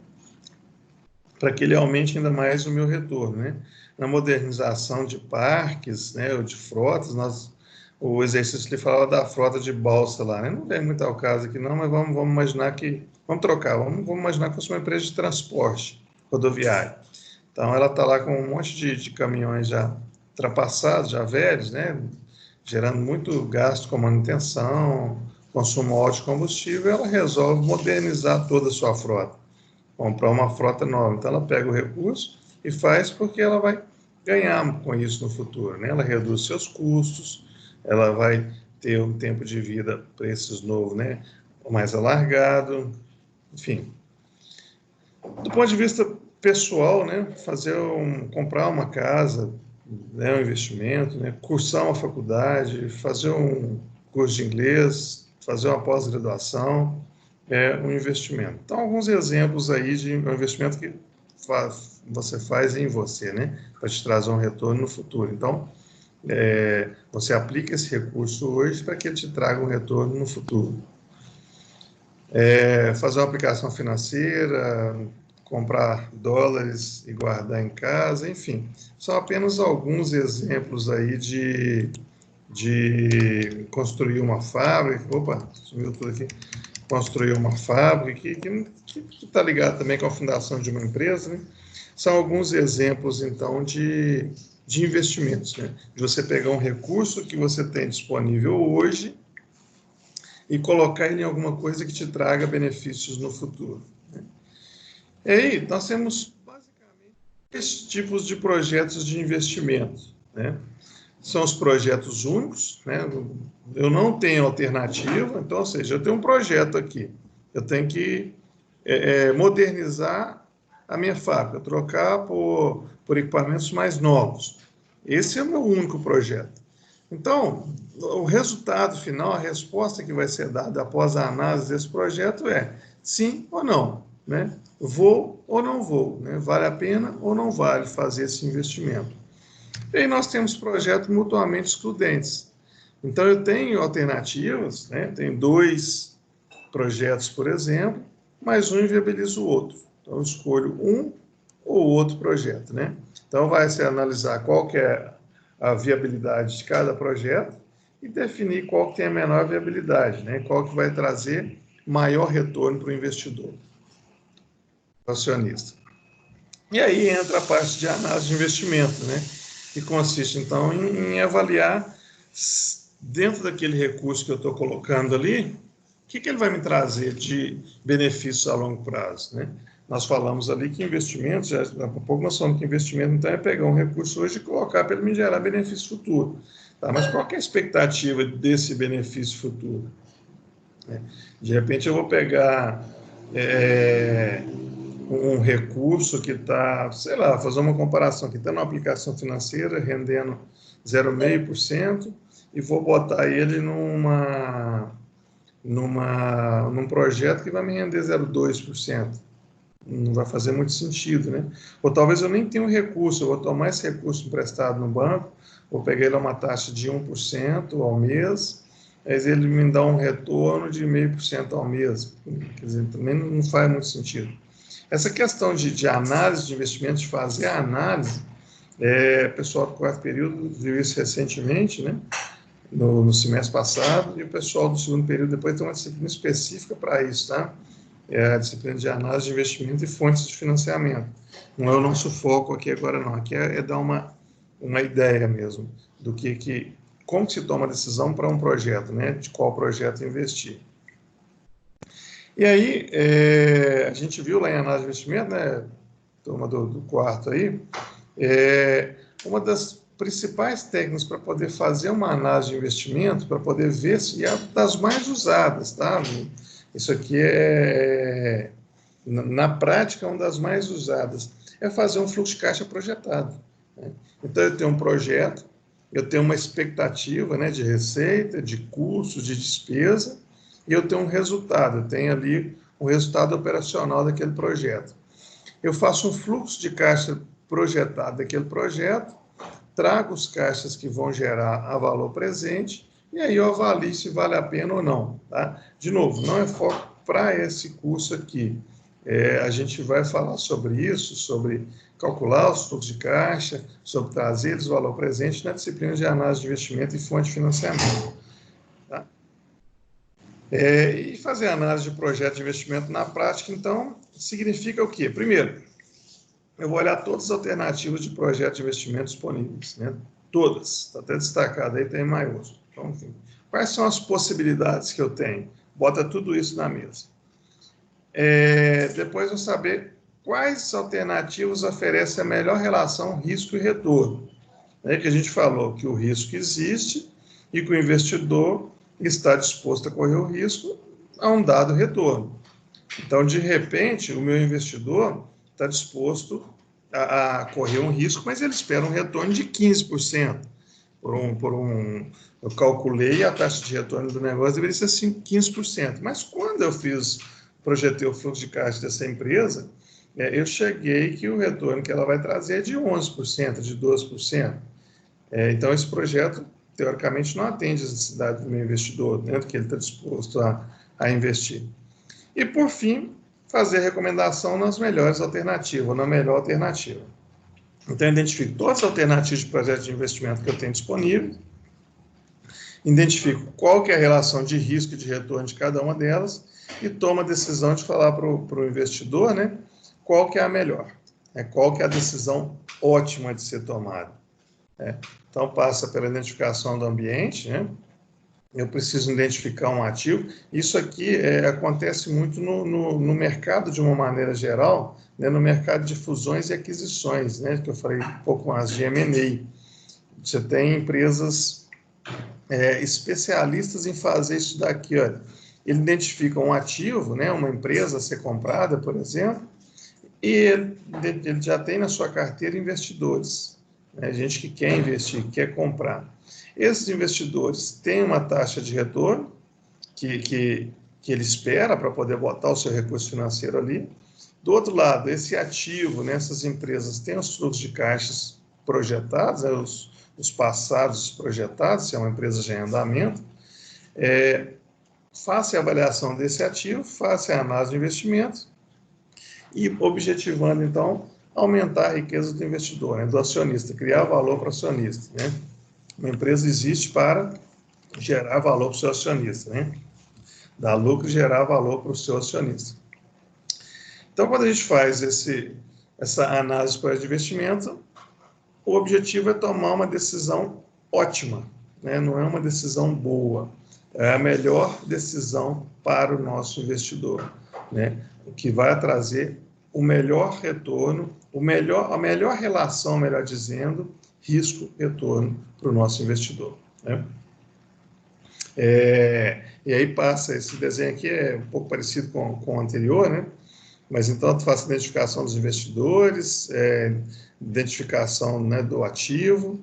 [SPEAKER 1] para que ele aumente ainda mais o meu retorno. Né? Na modernização de parques, né, ou de frotas, o exercício que falava da frota de balsa lá, né? Não vem muito ao caso aqui não, mas vamos imaginar que... Vamos trocar, vamos imaginar que fosse uma empresa de transporte rodoviário. Então, ela está lá com um monte de caminhões já ultrapassados, já velhos, né? Gerando muito gasto com manutenção, consumo alto de combustível, ela resolve modernizar toda a sua frota, comprar uma frota nova. Então, ela pega o recurso e faz porque ela vai ganhar com isso no futuro, né? Ela reduz seus custos, ela vai ter um tempo de vida para esses novos, né, mais alargado, enfim. Do ponto de vista pessoal, né, comprar uma casa, né, um investimento, né, cursar uma faculdade, fazer um curso de inglês, fazer uma pós-graduação, um investimento. Então, alguns exemplos aí de um investimento que você faz em você, né, para te trazer um retorno no futuro. Então, você aplica esse recurso hoje para que ele te traga um retorno no futuro. Fazer uma aplicação financeira, comprar dólares e guardar em casa, enfim. São apenas alguns exemplos aí de construir uma fábrica. Opa, sumiu tudo aqui. Construir uma fábrica que está ligado também com a fundação de uma empresa, né? São alguns exemplos, então, de investimentos, né? De você pegar um recurso que você tem disponível hoje e colocar ele em alguma coisa que te traga benefícios no futuro. Né? E aí, nós temos basicamente 3 tipos de projetos de investimento. Né? São os projetos únicos, né? Eu não tenho alternativa, então, ou seja, eu tenho um projeto aqui, eu tenho que modernizar a minha fábrica, trocar por equipamentos mais novos. Esse é o meu único projeto. Então, o resultado final, a resposta que vai ser dada após a análise desse projeto é sim ou não, né? Vou ou não vou, né? Vale a pena ou não vale fazer esse investimento. E aí nós temos projetos mutuamente excludentes. Então, eu tenho alternativas, né? Tenho 2 projetos, por exemplo, mas um inviabiliza o outro. Então, eu escolho um ou outro projeto, né? Então, vai se analisar qual que é a viabilidade de cada projeto e definir qual que tem a menor viabilidade, né? Qual que vai trazer maior retorno para o investidor, para o acionista. E aí entra a parte de análise de investimento, né? Que consiste, então, em avaliar dentro daquele recurso que eu estou colocando ali, o que ele vai me trazer de benefícios a longo prazo, né? Nós falamos ali que investimentos, há pouco nós falamos que investimento, então, é pegar um recurso hoje e colocar para ele me gerar benefício futuro. Tá? Mas qual que é a expectativa desse benefício futuro? De repente eu vou pegar um recurso que está, sei lá, fazer uma comparação, que está numa aplicação financeira rendendo 0,5% e vou botar ele num projeto que vai me render 0,2%. Não vai fazer muito sentido, né? Ou talvez eu nem tenha um recurso, eu vou tomar esse recurso emprestado no banco, vou pegar ele a uma taxa de 1% ao mês, mas ele me dá um retorno de 0,5% ao mês. Quer dizer, também não faz muito sentido. Essa questão de análise de investimentos, de fazer a análise, o pessoal do 4º período viu isso recentemente, né? No semestre passado, e o pessoal do 2º período depois tem uma disciplina específica para isso, tá? É a disciplina de análise de investimento e fontes de financiamento. Não é o nosso foco aqui agora, não. Aqui é dar uma ideia mesmo do como se toma a decisão para um projeto, né? De qual projeto investir. E aí, a gente viu lá em análise de investimento, né? Turma do 4º aí, uma das principais técnicas para poder fazer uma análise de investimento, para poder ver se é das mais usadas, tá? Isso aqui na prática, uma das mais usadas. É fazer um fluxo de caixa projetado. Né? Então, eu tenho um projeto, eu tenho uma expectativa, né, de receita, de custos, de despesa, e eu tenho um resultado, eu tenho ali um resultado operacional daquele projeto. Eu faço um fluxo de caixa projetado daquele projeto, trago os caixas que vão gerar a valor presente, e aí eu avalio se vale a pena ou não. Tá? De novo, não é foco para esse curso aqui. A gente vai falar sobre isso, sobre calcular os fluxos de caixa, sobre trazer eles valor presente na disciplina de análise de investimento e fonte de financiamento. Tá? E fazer análise de projeto de investimento na prática, então, significa o quê? Primeiro, eu vou olhar todas as alternativas de projeto de investimento disponíveis, né? Todas, está até destacado aí, tem maiúsculo. Então, enfim, quais são as possibilidades que eu tenho? Bota tudo isso na mesa. Depois eu saber quais alternativas oferecem a melhor relação risco e retorno. Que a gente falou que o risco existe e que o investidor está disposto a correr o risco a um dado retorno. Então, de repente, o meu investidor está disposto a correr um risco, mas ele espera um retorno de 15%. Eu calculei a taxa de retorno do negócio, deveria ser assim, 15%. Mas quando eu projetei o fluxo de caixa dessa empresa, eu cheguei que o retorno que ela vai trazer é de 11%, de 12%. Então, esse projeto, teoricamente, não atende as necessidades do meu investidor, dentro que ele está disposto a investir. E, por fim, fazer recomendação nas melhores alternativas, ou na melhor alternativa. Então, eu identifico todas as alternativas de projeto de investimento que eu tenho disponível, identifico qual que é a relação de risco e de retorno de cada uma delas e tomo a decisão de falar para o investidor, né, qual que é a melhor, qual que é a decisão ótima de ser tomada. Então, passa pela identificação do ambiente, né, eu preciso identificar um ativo. Isso aqui acontece muito no mercado de uma maneira geral, né, no mercado de fusões e aquisições, né, que eu falei um pouco mais de M&A. Você tem empresas especialistas em fazer isso daqui. Olha. Ele identifica um ativo, né, uma empresa a ser comprada, por exemplo, e ele já tem na sua carteira investidores, né, gente que quer investir, quer comprar. Esses investidores têm uma taxa de retorno que ele espera para poder botar o seu recurso financeiro ali. Do outro lado, esse ativo, né, essas empresas têm os fluxos de caixas projetados, né, os passados projetados, se é uma empresa já em andamento. Faça a avaliação desse ativo, faça a análise de investimento e objetivando, então, aumentar a riqueza do investidor, né, do acionista, criar valor para o acionista, né? Uma empresa existe para gerar valor para o seu acionista, né? Dar lucro e gerar valor para o seu acionista. Então, quando a gente faz essa análise para de investimento, o objetivo é tomar uma decisão ótima, né? Não é uma decisão boa, é a melhor decisão para o nosso investidor, né? O que vai trazer o melhor retorno, a melhor relação, melhor dizendo, risco-retorno para o nosso investidor, né? E aí passa, esse desenho aqui é um pouco parecido com o anterior, né? Mas então tu faz a identificação dos investidores, identificação, né, do ativo,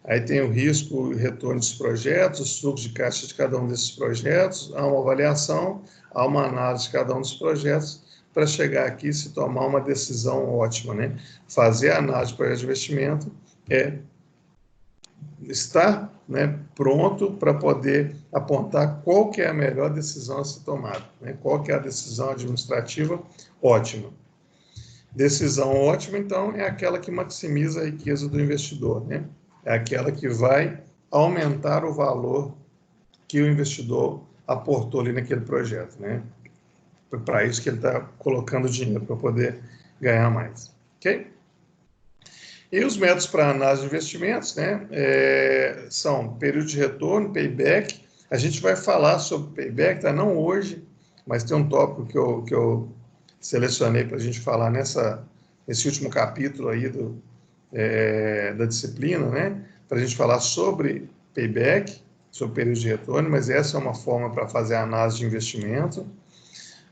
[SPEAKER 1] aí tem o risco e retorno dos projetos, os fluxos de caixa de cada um desses projetos, há uma avaliação, há uma análise de cada um dos projetos, para chegar aqui e se tomar uma decisão ótima, né? Fazer a análise de projeto de investimento estar, né, pronto para poder apontar qual que é a melhor decisão a ser tomada, né? Qual que é a decisão administrativa ótima. Decisão ótima, então, é aquela que maximiza a riqueza do investidor, né? É aquela que vai aumentar o valor que o investidor aportou ali naquele projeto, né? Para isso que ele está colocando dinheiro, para poder ganhar mais, ok? E os métodos para análise de investimentos, né, são período de retorno, payback. A gente vai falar sobre payback, tá? Não hoje, mas tem um tópico que eu selecionei para a gente falar nesse último capítulo aí da disciplina, né, para a gente falar sobre payback, sobre período de retorno, mas essa é uma forma para fazer a análise de investimento.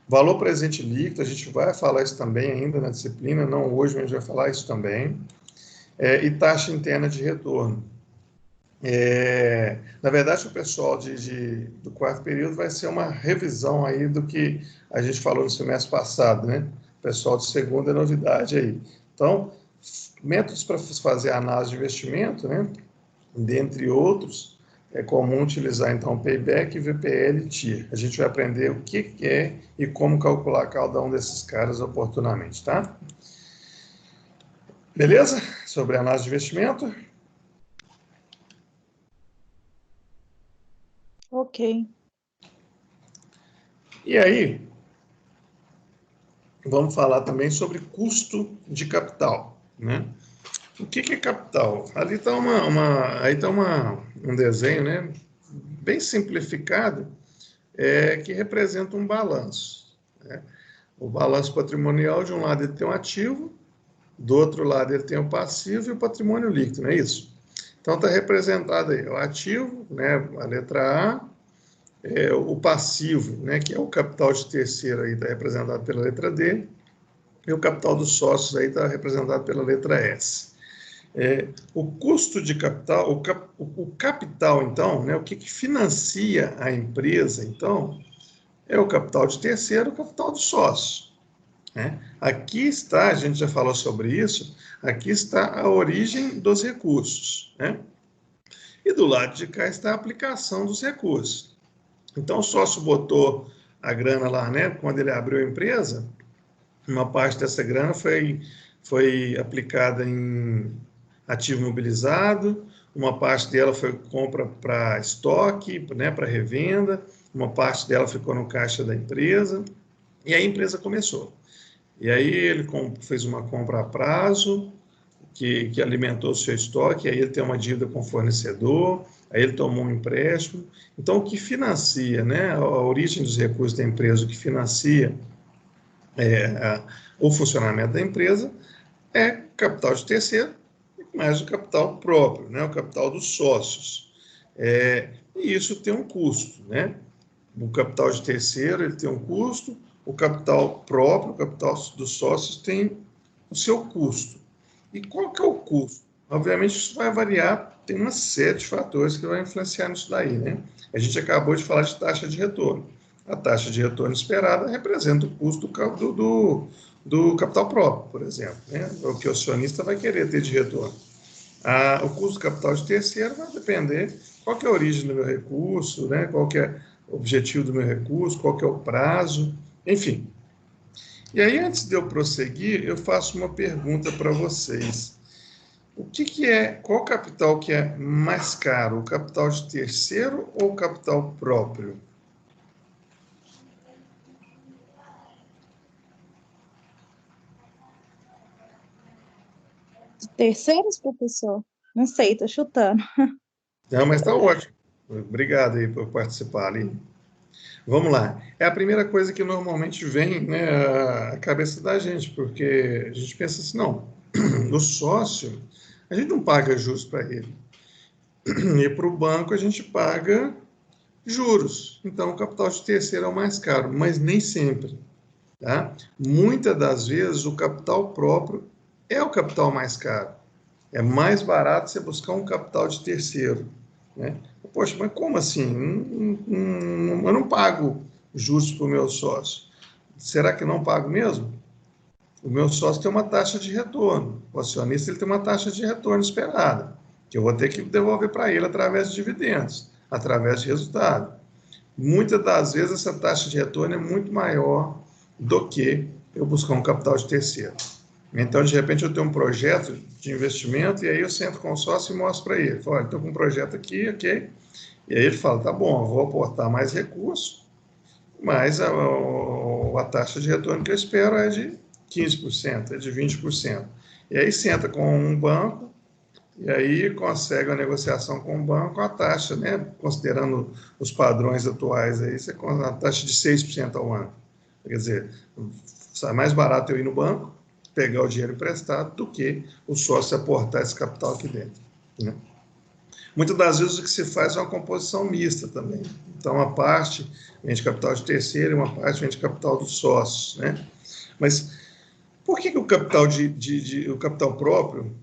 [SPEAKER 1] Valor presente líquido, a gente vai falar isso também ainda na disciplina, não hoje, mas a gente vai falar isso também. E taxa interna de retorno. Na verdade, o pessoal do quarto período vai ser uma revisão aí do que a gente falou no semestre passado, né? O pessoal de segundo é novidade aí. Então, métodos para fazer análise de investimento, né? Dentre outros, é comum utilizar, então, Payback, VPL e TIR. A gente vai aprender o que é e como calcular cada um desses caras oportunamente, tá? Beleza? Sobre análise de investimento?
[SPEAKER 5] Ok.
[SPEAKER 1] E aí, vamos falar também sobre custo de capital, né? O que é capital? Ali está um desenho, né, bem simplificado, que representa um balanço, né? O balanço patrimonial, de um lado ele tem um ativo, do outro lado ele tem o passivo e o patrimônio líquido, não é isso? Então está representado aí o ativo, né, a letra A, o passivo, né, que é o capital de terceiro, está representado pela letra D, e o capital dos sócios está representado pela letra S. O custo de capital, o capital, então, né, o que financia a empresa, então, é o capital de terceiro, o capital dos sócios, né? Aqui está, a gente já falou sobre isso, aqui está a origem dos recursos, né? E do lado de cá está a aplicação dos recursos. Então, o sócio botou a grana lá, né? Quando ele abriu a empresa, uma parte dessa grana foi aplicada em ativo imobilizado, uma parte dela foi compra para estoque, né, para revenda, uma parte dela ficou no caixa da empresa, e aí a empresa começou. E aí ele fez uma compra a prazo, que alimentou o seu estoque, aí ele tem uma dívida com o fornecedor, aí ele tomou um empréstimo. Então, o que financia, né, a origem dos recursos da empresa, o que financia o funcionamento da empresa é capital de terceiro, mais o capital próprio, né, o capital dos sócios. E isso tem um custo, né? O capital de terceiro ele tem um custo, o capital próprio, o capital dos sócios tem o seu custo. E qual que é o custo? Obviamente isso vai variar, tem uma série de fatores que vai influenciar nisso daí, né? A gente acabou de falar de taxa de retorno. A taxa de retorno esperada representa o custo do capital próprio, por exemplo, né? O que o acionista vai querer ter de retorno. O custo do capital de terceiro vai depender qual que é a origem do meu recurso, né? Qual que é o objetivo do meu recurso, qual que é o prazo, enfim. E aí, antes de eu prosseguir, eu faço uma pergunta para vocês. Qual capital que é mais caro, o capital de terceiro ou o capital próprio?
[SPEAKER 5] Terceiros, professor? Não sei, tô chutando.
[SPEAKER 1] Não, mas está ótimo. Obrigado aí por participar ali. Vamos lá. É a primeira coisa que normalmente vem, né, à cabeça da gente, porque a gente pensa assim, não, o sócio, a gente não paga juros para ele. E para o banco a gente paga juros. Então o capital de terceiro é o mais caro, mas nem sempre. Tá? Muitas das vezes o capital próprio é o capital mais caro. É mais barato você buscar um capital de terceiro, né? Poxa, mas como assim? Eu não pago juros para o meu sócio. Será que não pago mesmo? O meu sócio tem uma taxa de retorno. O acionista ele tem uma taxa de retorno esperada, que eu vou ter que devolver para ele através de dividendos, através de resultado. Muitas das vezes essa taxa de retorno é muito maior do que eu buscar um capital de terceiro. Então, de repente, eu tenho um projeto de investimento e aí eu sento com o sócio e mostro para ele. Falo, olha, estou com um projeto aqui, ok? E aí ele fala, tá bom, eu vou aportar mais recursos, mas a taxa de retorno que eu espero é de 15%, é de 20%. E aí senta com um banco e aí consegue uma negociação com o banco, a taxa, né, considerando os padrões atuais, aí, você consegue uma taxa de 6% ao ano. Quer dizer, sai mais barato eu ir no banco, pegar o dinheiro emprestado, do que o sócio aportar esse capital aqui dentro, né? Muitas das vezes o que se faz é uma composição mista também. Então, uma parte vem de capital de terceiro e uma parte vem de capital dos sócios, né? Mas por que o capital o capital próprio,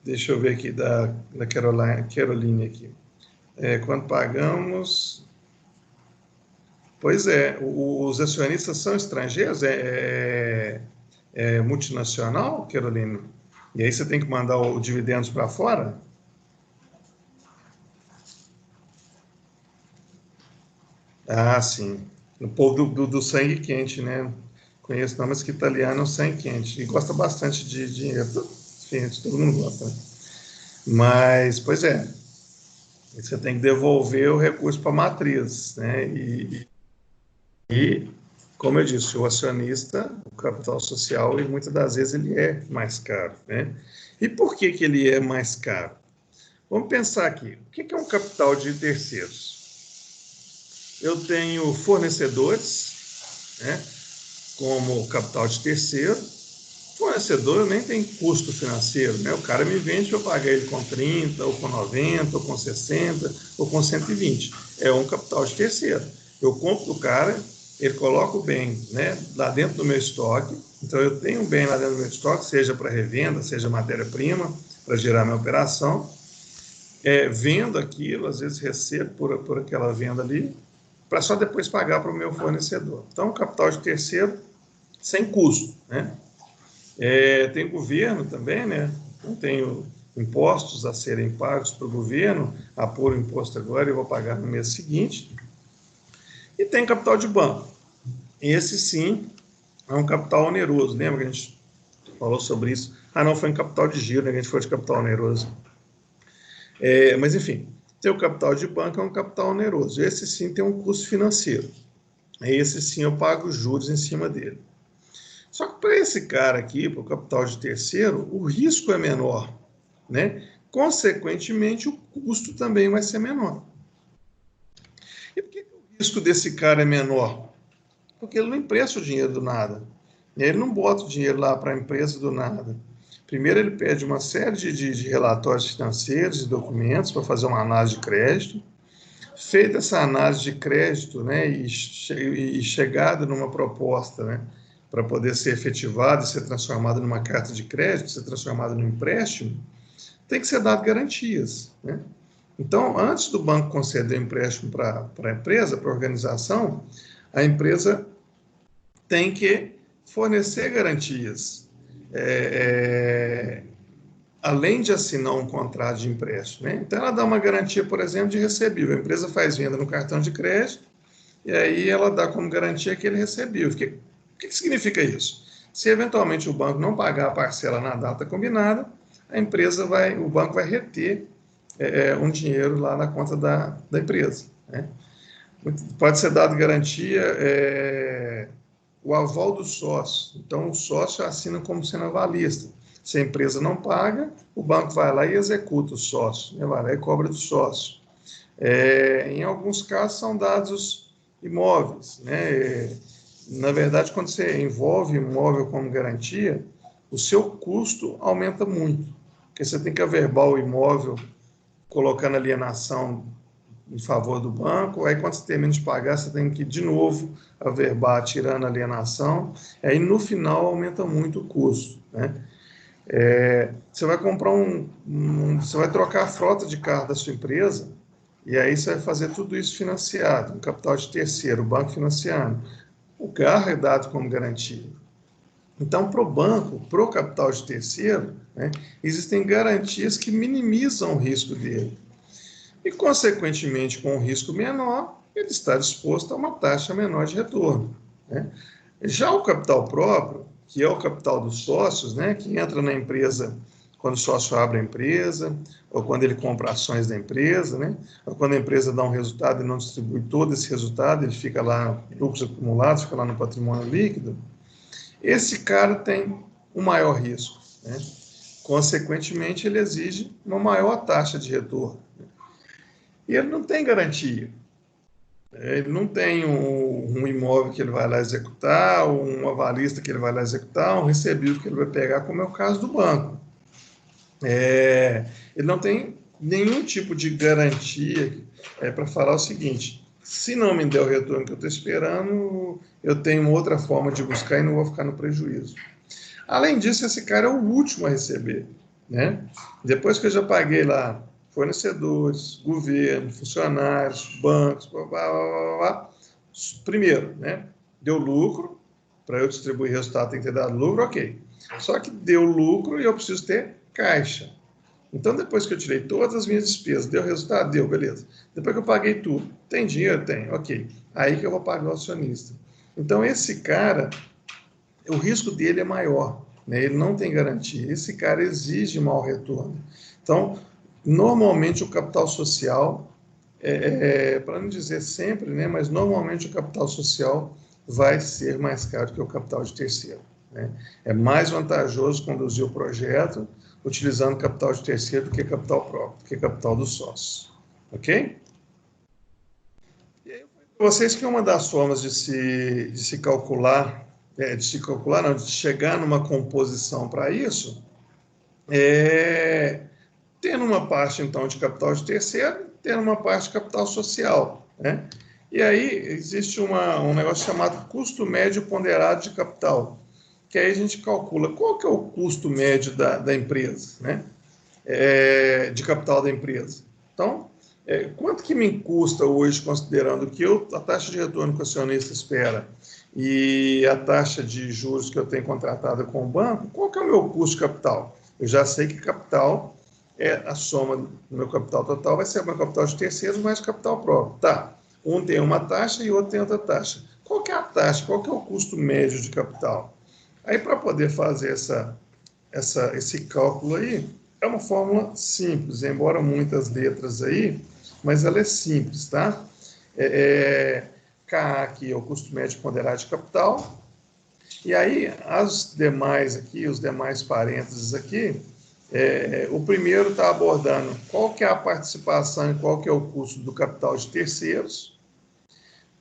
[SPEAKER 1] deixa eu ver aqui da Caroline aqui, quando pagamos... Pois é, os acionistas são estrangeiros, multinacional, Carolina? E aí você tem que mandar o dividendos para fora? Ah, sim. O povo do sangue quente, né? Conheço não, mas que italiano é um sangue quente. E gosta bastante de dinheiro. Enfim, todo mundo gosta, né? Mas, pois é. Você tem que devolver o recurso para a matriz, né? E, como eu disse, o acionista, o capital social, e muitas das vezes ele é mais caro, né? E por que ele é mais caro? Vamos pensar aqui. O que é um capital de terceiros? Eu tenho fornecedores, né, como capital de terceiro. Fornecedor nem tem custo financeiro, né? O cara me vende para eu pagar ele com 30, ou com 90, ou com 60, ou com 120. É um capital de terceiro. Eu compro do cara, ele coloca o bem, né, lá dentro do meu estoque. Então, eu tenho um bem lá dentro do meu estoque, seja para revenda, seja matéria-prima, para gerar minha operação. Vendo aquilo, às vezes recebo por aquela venda ali, para só depois pagar para o meu fornecedor. Então, capital de terceiro, sem custo, né? Tem governo também, né? Então, tenho impostos a serem pagos para o governo, apuro o imposto agora e vou pagar no mês seguinte. E tem capital de banco. Esse, sim, é um capital oneroso. Lembra que a gente falou sobre isso? Ah, não, foi em capital de giro, né? Que a gente foi de capital oneroso. Mas, enfim, ter o capital de banco é um capital oneroso. Esse, sim, tem um custo financeiro. Esse, sim, eu pago juros em cima dele. Só que para esse cara aqui, para o capital de terceiro, o risco é menor, né? Consequentemente, o custo também vai ser menor. E por que o risco desse cara é menor? Porque ele não empresta o dinheiro do nada. Ele não bota o dinheiro lá para a empresa do nada. Primeiro, ele pede uma série de relatórios financeiros e documentos para fazer uma análise de crédito. Feita essa análise de crédito, né, e chegada numa proposta, né, para poder ser efetivada e ser transformada numa carta de crédito, ser transformada num empréstimo, tem que ser dado garantias, né? Então, antes do banco conceder empréstimo para a empresa, para a organização, a empresa tem que fornecer garantias. Além de assinar um contrato de empréstimo, né? Então, ela dá uma garantia, por exemplo, de recebível. A empresa faz venda no cartão de crédito e aí ela dá como garantia aquele recebível. O que significa isso? Se eventualmente o banco não pagar a parcela na data combinada, o banco vai reter um dinheiro lá na conta da empresa, né? Pode ser dado garantia o aval do sócio. Então, o sócio assina como sendo avalista. Se a empresa não paga, o banco vai lá e executa o sócio, né? Vai lá e cobra do sócio. Em alguns casos, são dados imóveis, né? Na verdade, quando você envolve imóvel como garantia, o seu custo aumenta muito, porque você tem que averbar o imóvel colocando alienação em favor do banco, aí quando você termina de pagar, você tem que, de novo, averbar, tirando a alienação, aí no final aumenta muito o custo, né? Você vai comprar você vai trocar a frota de carro da sua empresa, e aí você vai fazer tudo isso financiado, um capital de terceiro, o banco financiando. O carro é dado como garantia. Então, para o banco, para o capital de terceiro, né, existem garantias que minimizam o risco dele. E, consequentemente, com um risco menor, ele está disposto a uma taxa menor de retorno, né? Já o capital próprio, que é o capital dos sócios, né, que entra na empresa quando o sócio abre a empresa, ou quando ele compra ações da empresa, né, ou quando a empresa dá um resultado e não distribui todo esse resultado, ele fica lá, lucros acumulados, fica lá no patrimônio líquido, esse cara tem um maior risco, né? Consequentemente, ele exige uma maior taxa de retorno. E ele não tem garantia. Ele não tem um imóvel que ele vai lá executar, um avalista que ele vai lá executar, um recebível que ele vai pegar, como é o caso do banco. Ele não tem nenhum tipo de garantia para falar o seguinte: se não me der o retorno que eu estou esperando, eu tenho uma outra forma de buscar e não vou ficar no prejuízo. Além disso, esse cara é o último a receber, né? Depois que eu já paguei lá fornecedores, governo, funcionários, bancos, blá, blá, blá, blá. Primeiro, né, deu lucro, para eu distribuir resultado tem que ter dado lucro, ok. Só que deu lucro e eu preciso ter caixa. Então, depois que eu tirei todas as minhas despesas, deu resultado? Deu, beleza. Depois que eu paguei tudo, tem dinheiro? Tem, ok. Aí que eu vou pagar o acionista. Então, esse cara, o risco dele é maior, né? Ele não tem garantia. Esse cara exige mau retorno. Então, normalmente o capital social, para não dizer sempre, né, mas normalmente o capital social vai ser mais caro que o capital de terceiro, né? É mais vantajoso conduzir o projeto utilizando capital de terceiro do que capital próprio, do que capital do sócio. Ok? E aí, vocês que uma das formas de se calcular, de chegar numa composição para isso, tendo uma parte, então, de capital de terceiro, tendo uma parte de capital social, né? E aí existe um negócio chamado custo médio ponderado de capital, que aí a gente calcula qual que é o custo médio da empresa, né? De capital da empresa. Então, quanto que me custa hoje, considerando que a taxa de retorno que o acionista espera e a taxa de juros que eu tenho contratada com o banco, qual que é o meu custo de capital? Eu já sei que capital a soma do meu capital total, vai ser o meu capital de terceiros mais o capital próprio. Tá, um tem uma taxa e o outro tem outra taxa. Qual que é a taxa? Qual que é o custo médio de capital? Aí, para poder fazer esse cálculo aí, é uma fórmula simples, embora muitas letras aí, mas ela é simples, tá? KA aqui é o custo médio ponderado de capital, E aí, as demais aqui, os demais parênteses aqui, o primeiro está abordando qual que é a participação e qual que é o custo do capital de terceiros,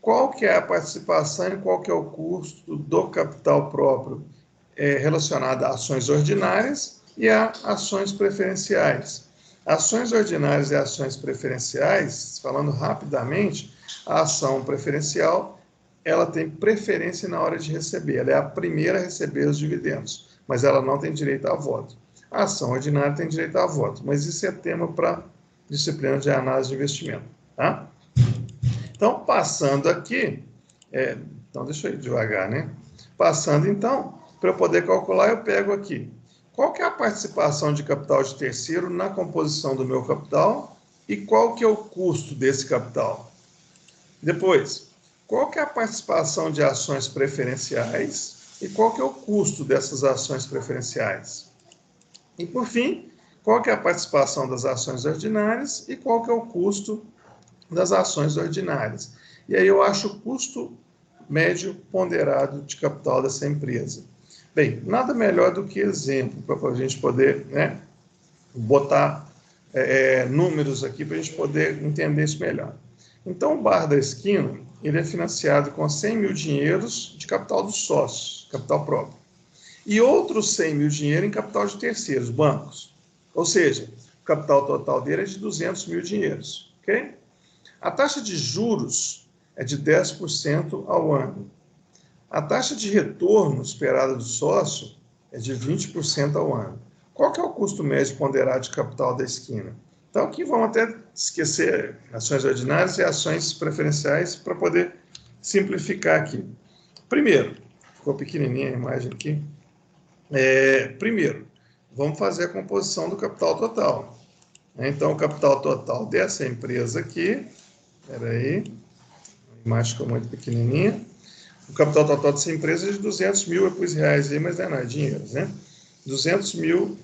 [SPEAKER 1] qual que é a participação e qual que é o custo do capital próprio relacionado a ações ordinárias e a ações preferenciais. Ações ordinárias e ações preferenciais, falando rapidamente, a ação preferencial, ela tem preferência na hora de receber, ela é a primeira a receber os dividendos, mas ela não tem direito a voto. A ação ordinária tem direito a voto, mas isso é tema para disciplina de análise de investimento, tá? Então, passando aqui, então deixa eu ir devagar, né? Passando então, para eu poder calcular, eu pego aqui. Qual que é a participação de capital de terceiro na composição do meu capital e qual que é o custo desse capital? Depois, qual que é a participação de ações preferenciais e qual que é o custo dessas ações preferenciais? E, por fim, qual que é a participação das ações ordinárias e qual que é o custo das ações ordinárias? E aí eu acho o custo médio ponderado de capital dessa empresa. Bem, nada melhor do que exemplo para a gente poder, né, botar números aqui para a gente poder entender isso melhor. Então, o bar da esquina, ele é financiado com 100 mil dinheiros de capital dos sócios, capital próprio. E outros 100 mil dinheiro em capital de terceiros, bancos. Ou seja, o capital total dele é de 200 mil dinheiros. Ok? A taxa de juros é de 10% ao ano. A taxa de retorno esperada do sócio é de 20% ao ano. Qual que é o custo médio ponderado de capital da esquina? Então, aqui vamos até esquecer ações ordinárias e ações preferenciais para poder simplificar aqui. Primeiro, ficou pequenininha a imagem aqui. Primeiro, vamos fazer a composição do capital total. Então, o capital total dessa empresa aqui, espera aí, a imagem ficou muito pequenininha. O capital total dessa empresa é de 200 mil, eu pus reais aí, mas não é dinheiros, né? 200 mil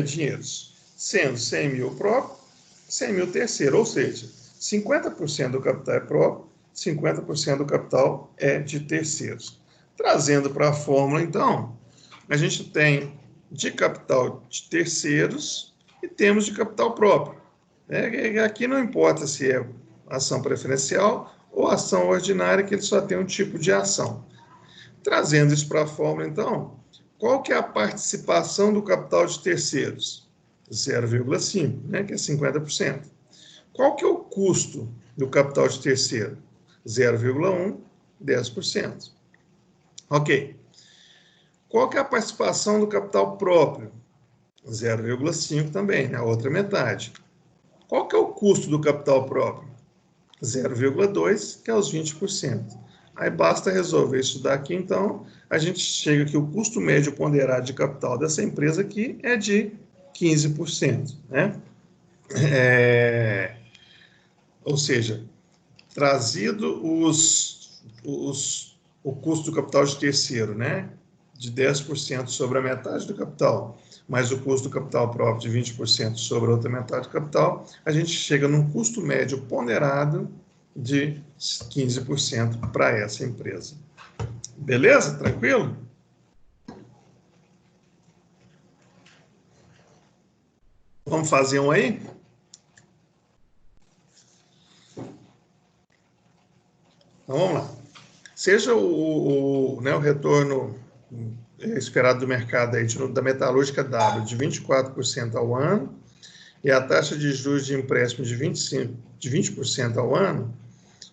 [SPEAKER 1] dinheiros, sendo 100 mil próprio, 100 mil terceiro, ou seja, 50% do capital é próprio, 50% do capital é de terceiros. Trazendo para a fórmula, então, a gente tem de capital de terceiros e temos de capital próprio. Aqui não importa se é ação preferencial ou ação ordinária, que ele só tem um tipo de ação. Trazendo isso para a fórmula, então, qual que é a participação do capital de terceiros? 0,5, né, que é 50%. Qual que é o custo do capital de terceiro? 0,1, 10%. Ok. Qual que é a participação do capital próprio? 0,5 também, né, a outra metade. Qual que é o custo do capital próprio? 0,2, que é os 20%. Aí basta resolver isso daqui, então, a gente chega que o custo médio ponderado de capital dessa empresa aqui é de 15%, né? Ou seja, trazido o custo do capital de terceiro, né? De 10% sobre a metade do capital, mais o custo do capital próprio de 20% sobre a outra metade do capital, a gente chega num custo médio ponderado de 15% para essa empresa. Beleza? Tranquilo? Vamos fazer um aí? Então, vamos lá. Seja o retorno esperado do mercado aí, da metalúrgica W de 24% ao ano e a taxa de juros de empréstimo de 20% ao ano,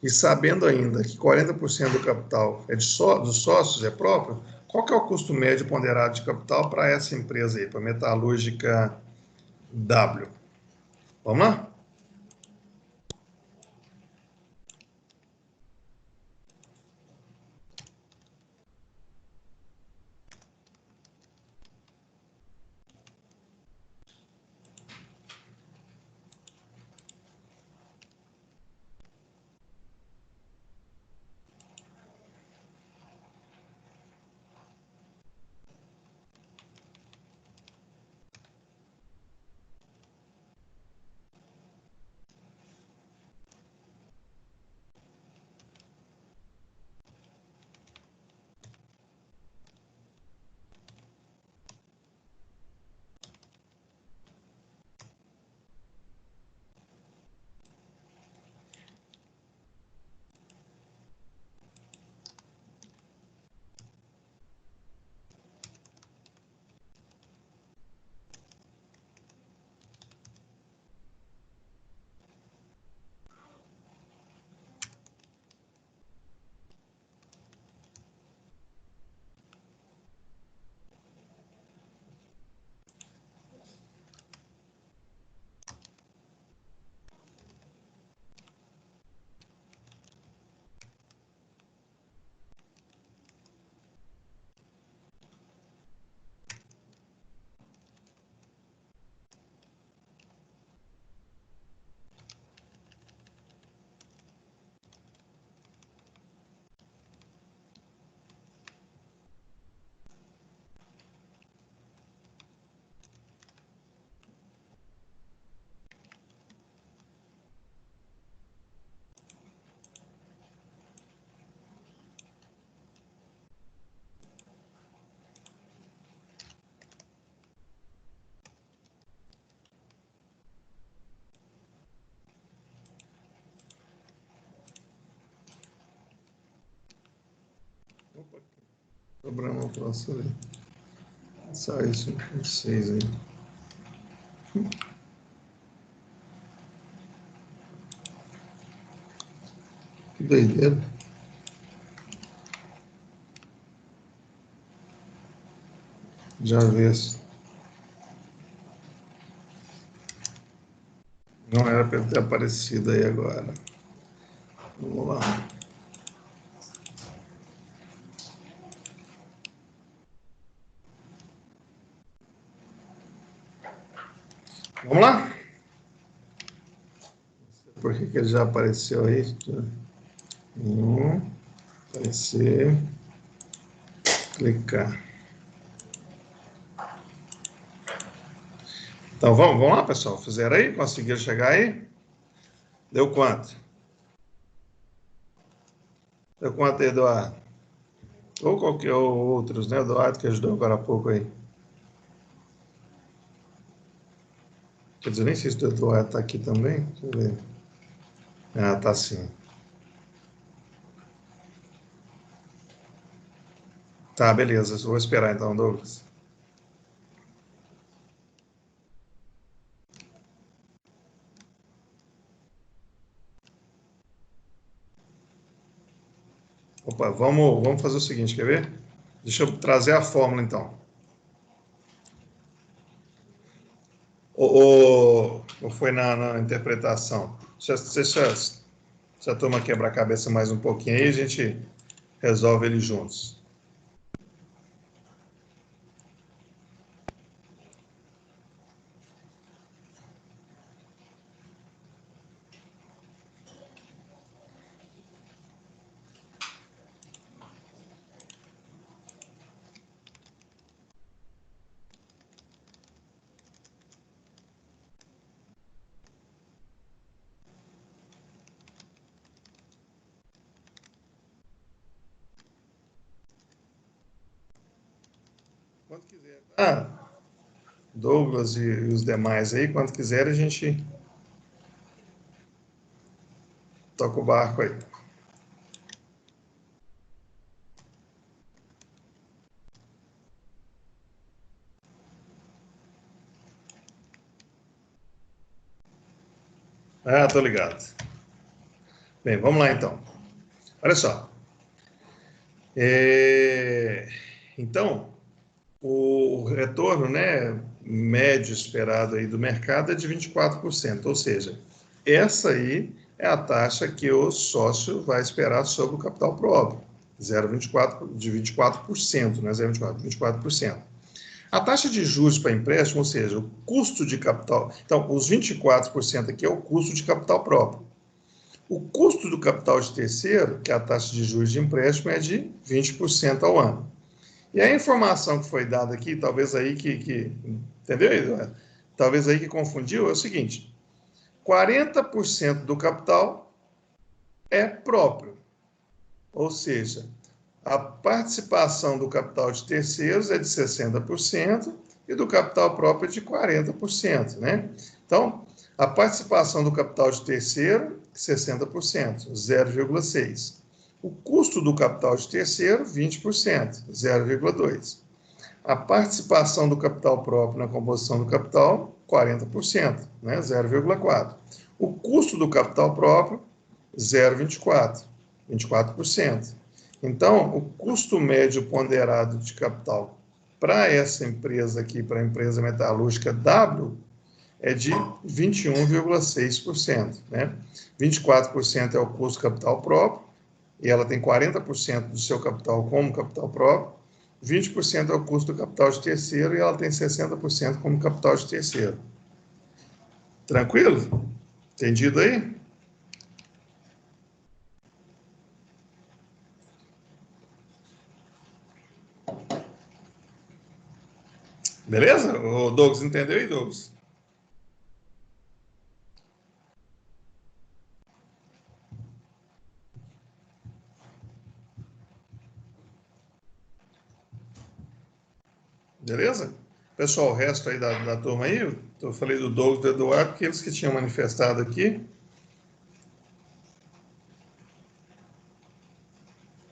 [SPEAKER 1] e sabendo ainda que 40% do capital dos sócios é próprio, qual que é o custo médio ponderado de capital para essa empresa aí, para a metalúrgica W? Vamos lá? Sobrando um troço ali. Sai isso com 6 aí. Que doideira. Já vi isso. Não era para ter aparecido aí agora. Vamos lá. Vamos lá? Por que ele já apareceu aí? Aparecer. Clicar. Então, vamos lá, pessoal. Fizeram aí? Conseguiram chegar aí? Deu quanto? Deu quanto, Eduardo? Ou qualquer outros, né? Eduardo, que ajudou agora há pouco aí. Quer dizer, nem sei se o Eduardo está aqui também. Deixa eu ver. Ah, tá sim. Tá, beleza. Vou esperar então, Douglas. Opa, vamos fazer o seguinte, quer ver? Deixa eu trazer a fórmula, então. Ou foi na interpretação? Se a turma quebrar a cabeça mais um pouquinho aí, a gente resolve eles juntos. Quando quiser. Douglas e os demais aí, quando quiser, a gente toca o barco aí. Ah, tô ligado. Bem, vamos lá então. Olha só. Então, o retorno, né, médio esperado aí do mercado é de 24%, ou seja, essa aí é a taxa que o sócio vai esperar sobre o capital próprio, 0,24 de 24%, não é 0,24, 24%. A taxa de juros para empréstimo, ou seja, o custo de capital, então, os 24% aqui é o custo de capital próprio. O custo do capital de terceiro, que é a taxa de juros de empréstimo, é de 20% ao ano. E a informação que foi dada aqui, talvez aí entendeu, Eduardo? Talvez aí que confundiu, é o seguinte: 40% do capital é próprio, ou seja, a participação do capital de terceiros é de 60% e do capital próprio é de 40%, né? Então, a participação do capital de terceiro, 60%, 0,6%. O custo do capital de terceiro, 20%, 0,2%. A participação do capital próprio na composição do capital, 40%, né? 0,4%. O custo do capital próprio, 0,24%, 24%. Então, o custo médio ponderado de capital para essa empresa aqui, para a empresa metalúrgica W, é de 21,6%. Né? 24% é o custo capital próprio, e ela tem 40% do seu capital como capital próprio, 20% é o custo do capital de terceiro, e ela tem 60% como capital de terceiro. Tranquilo? Entendido aí? Beleza? O Douglas entendeu aí, Douglas? Beleza? Pessoal, o resto aí da turma aí, eu falei do Douglas e do Eduardo, porque eles que tinham manifestado aqui.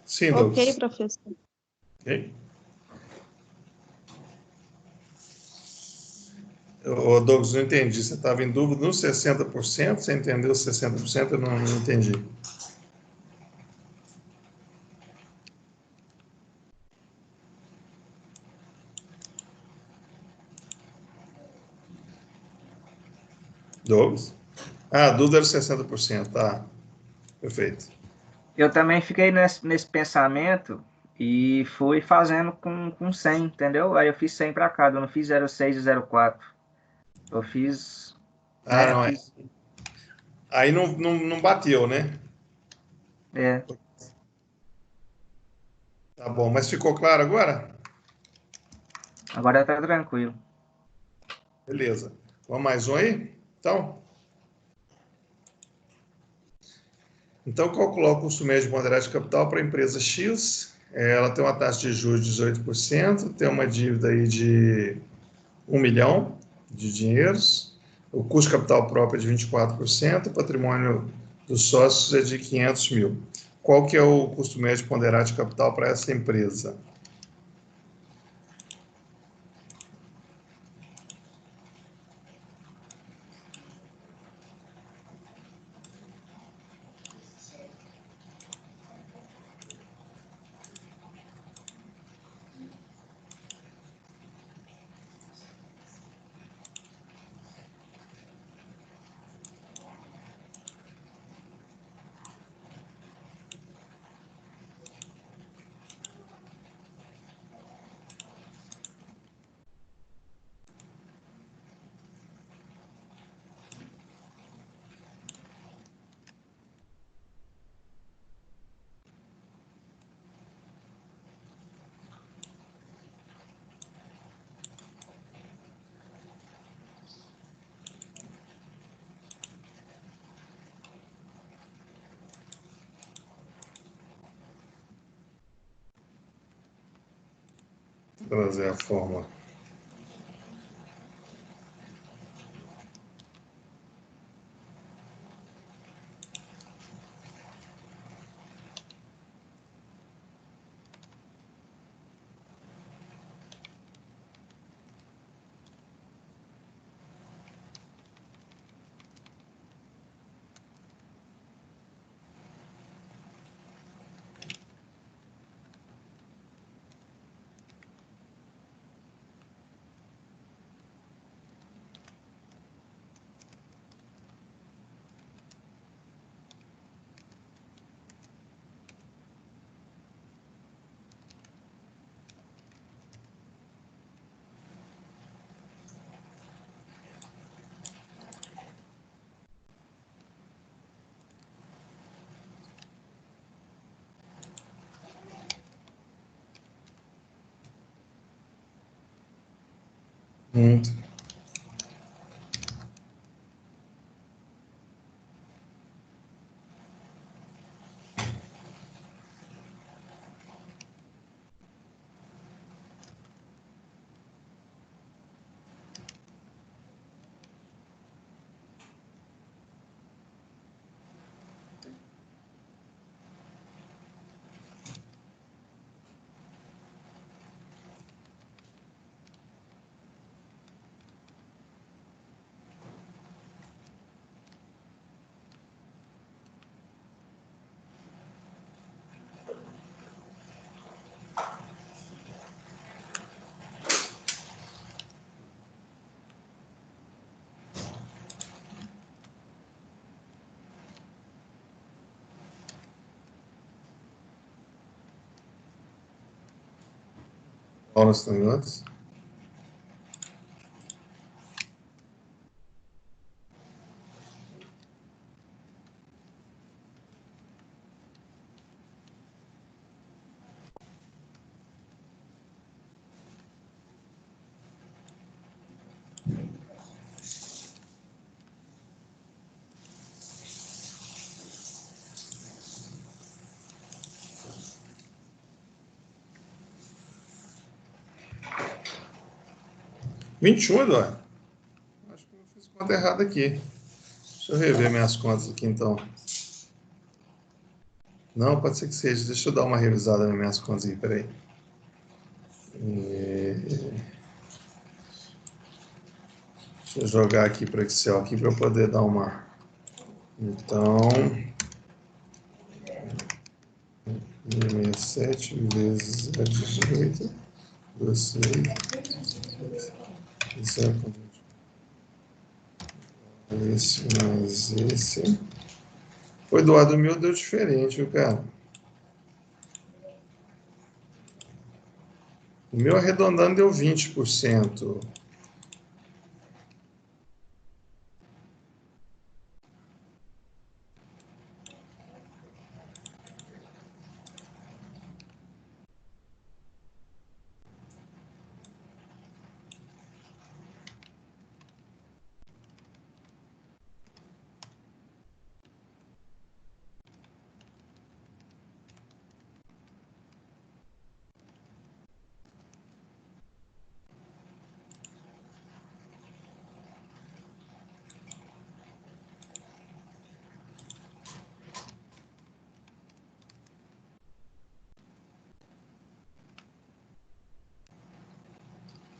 [SPEAKER 1] Sim, Douglas.
[SPEAKER 5] Ok, professor.
[SPEAKER 1] Ok? Ô, Douglas, não entendi. Você estava em dúvida nos 60%? Você entendeu os 60%? Eu não entendi. Douglas? Ah, a dúvida era 60%. Tá, perfeito.
[SPEAKER 2] Eu também fiquei nesse pensamento e fui fazendo com 100, entendeu? Aí eu fiz 100 para cada, eu não fiz 0,6 e 0,4. Eu fiz,
[SPEAKER 1] Ah,
[SPEAKER 2] né?
[SPEAKER 1] não. Aí não bateu, né?
[SPEAKER 2] É,
[SPEAKER 1] Tá bom, mas ficou claro agora?
[SPEAKER 2] agora tá tranquilo.
[SPEAKER 1] Beleza. Vamos mais um aí? Então, calcular o custo médio ponderado de capital para a empresa X. Ela tem uma taxa de juros de 18%, tem uma dívida aí de 1 milhão de dinheiros, o custo de capital próprio é de 24%, o patrimônio dos sócios é de 500 mil. Qual que é o custo médio ponderado de capital para essa empresa? Vou trazer a fórmula. Hum. Qual nós estamos antes? Eduardo? Acho que eu fiz conta errada aqui. Deixa eu rever minhas contas aqui, então. Não, pode ser que seja. Deixa eu dar uma revisada nas minhas contas aqui, peraí. Deixa eu jogar aqui para Excel aqui para eu poder dar uma... Então, 67 vezes 18, 12, esse mais esse. O Eduardo, o meu deu diferente, viu, cara? O meu arredondando deu 20%.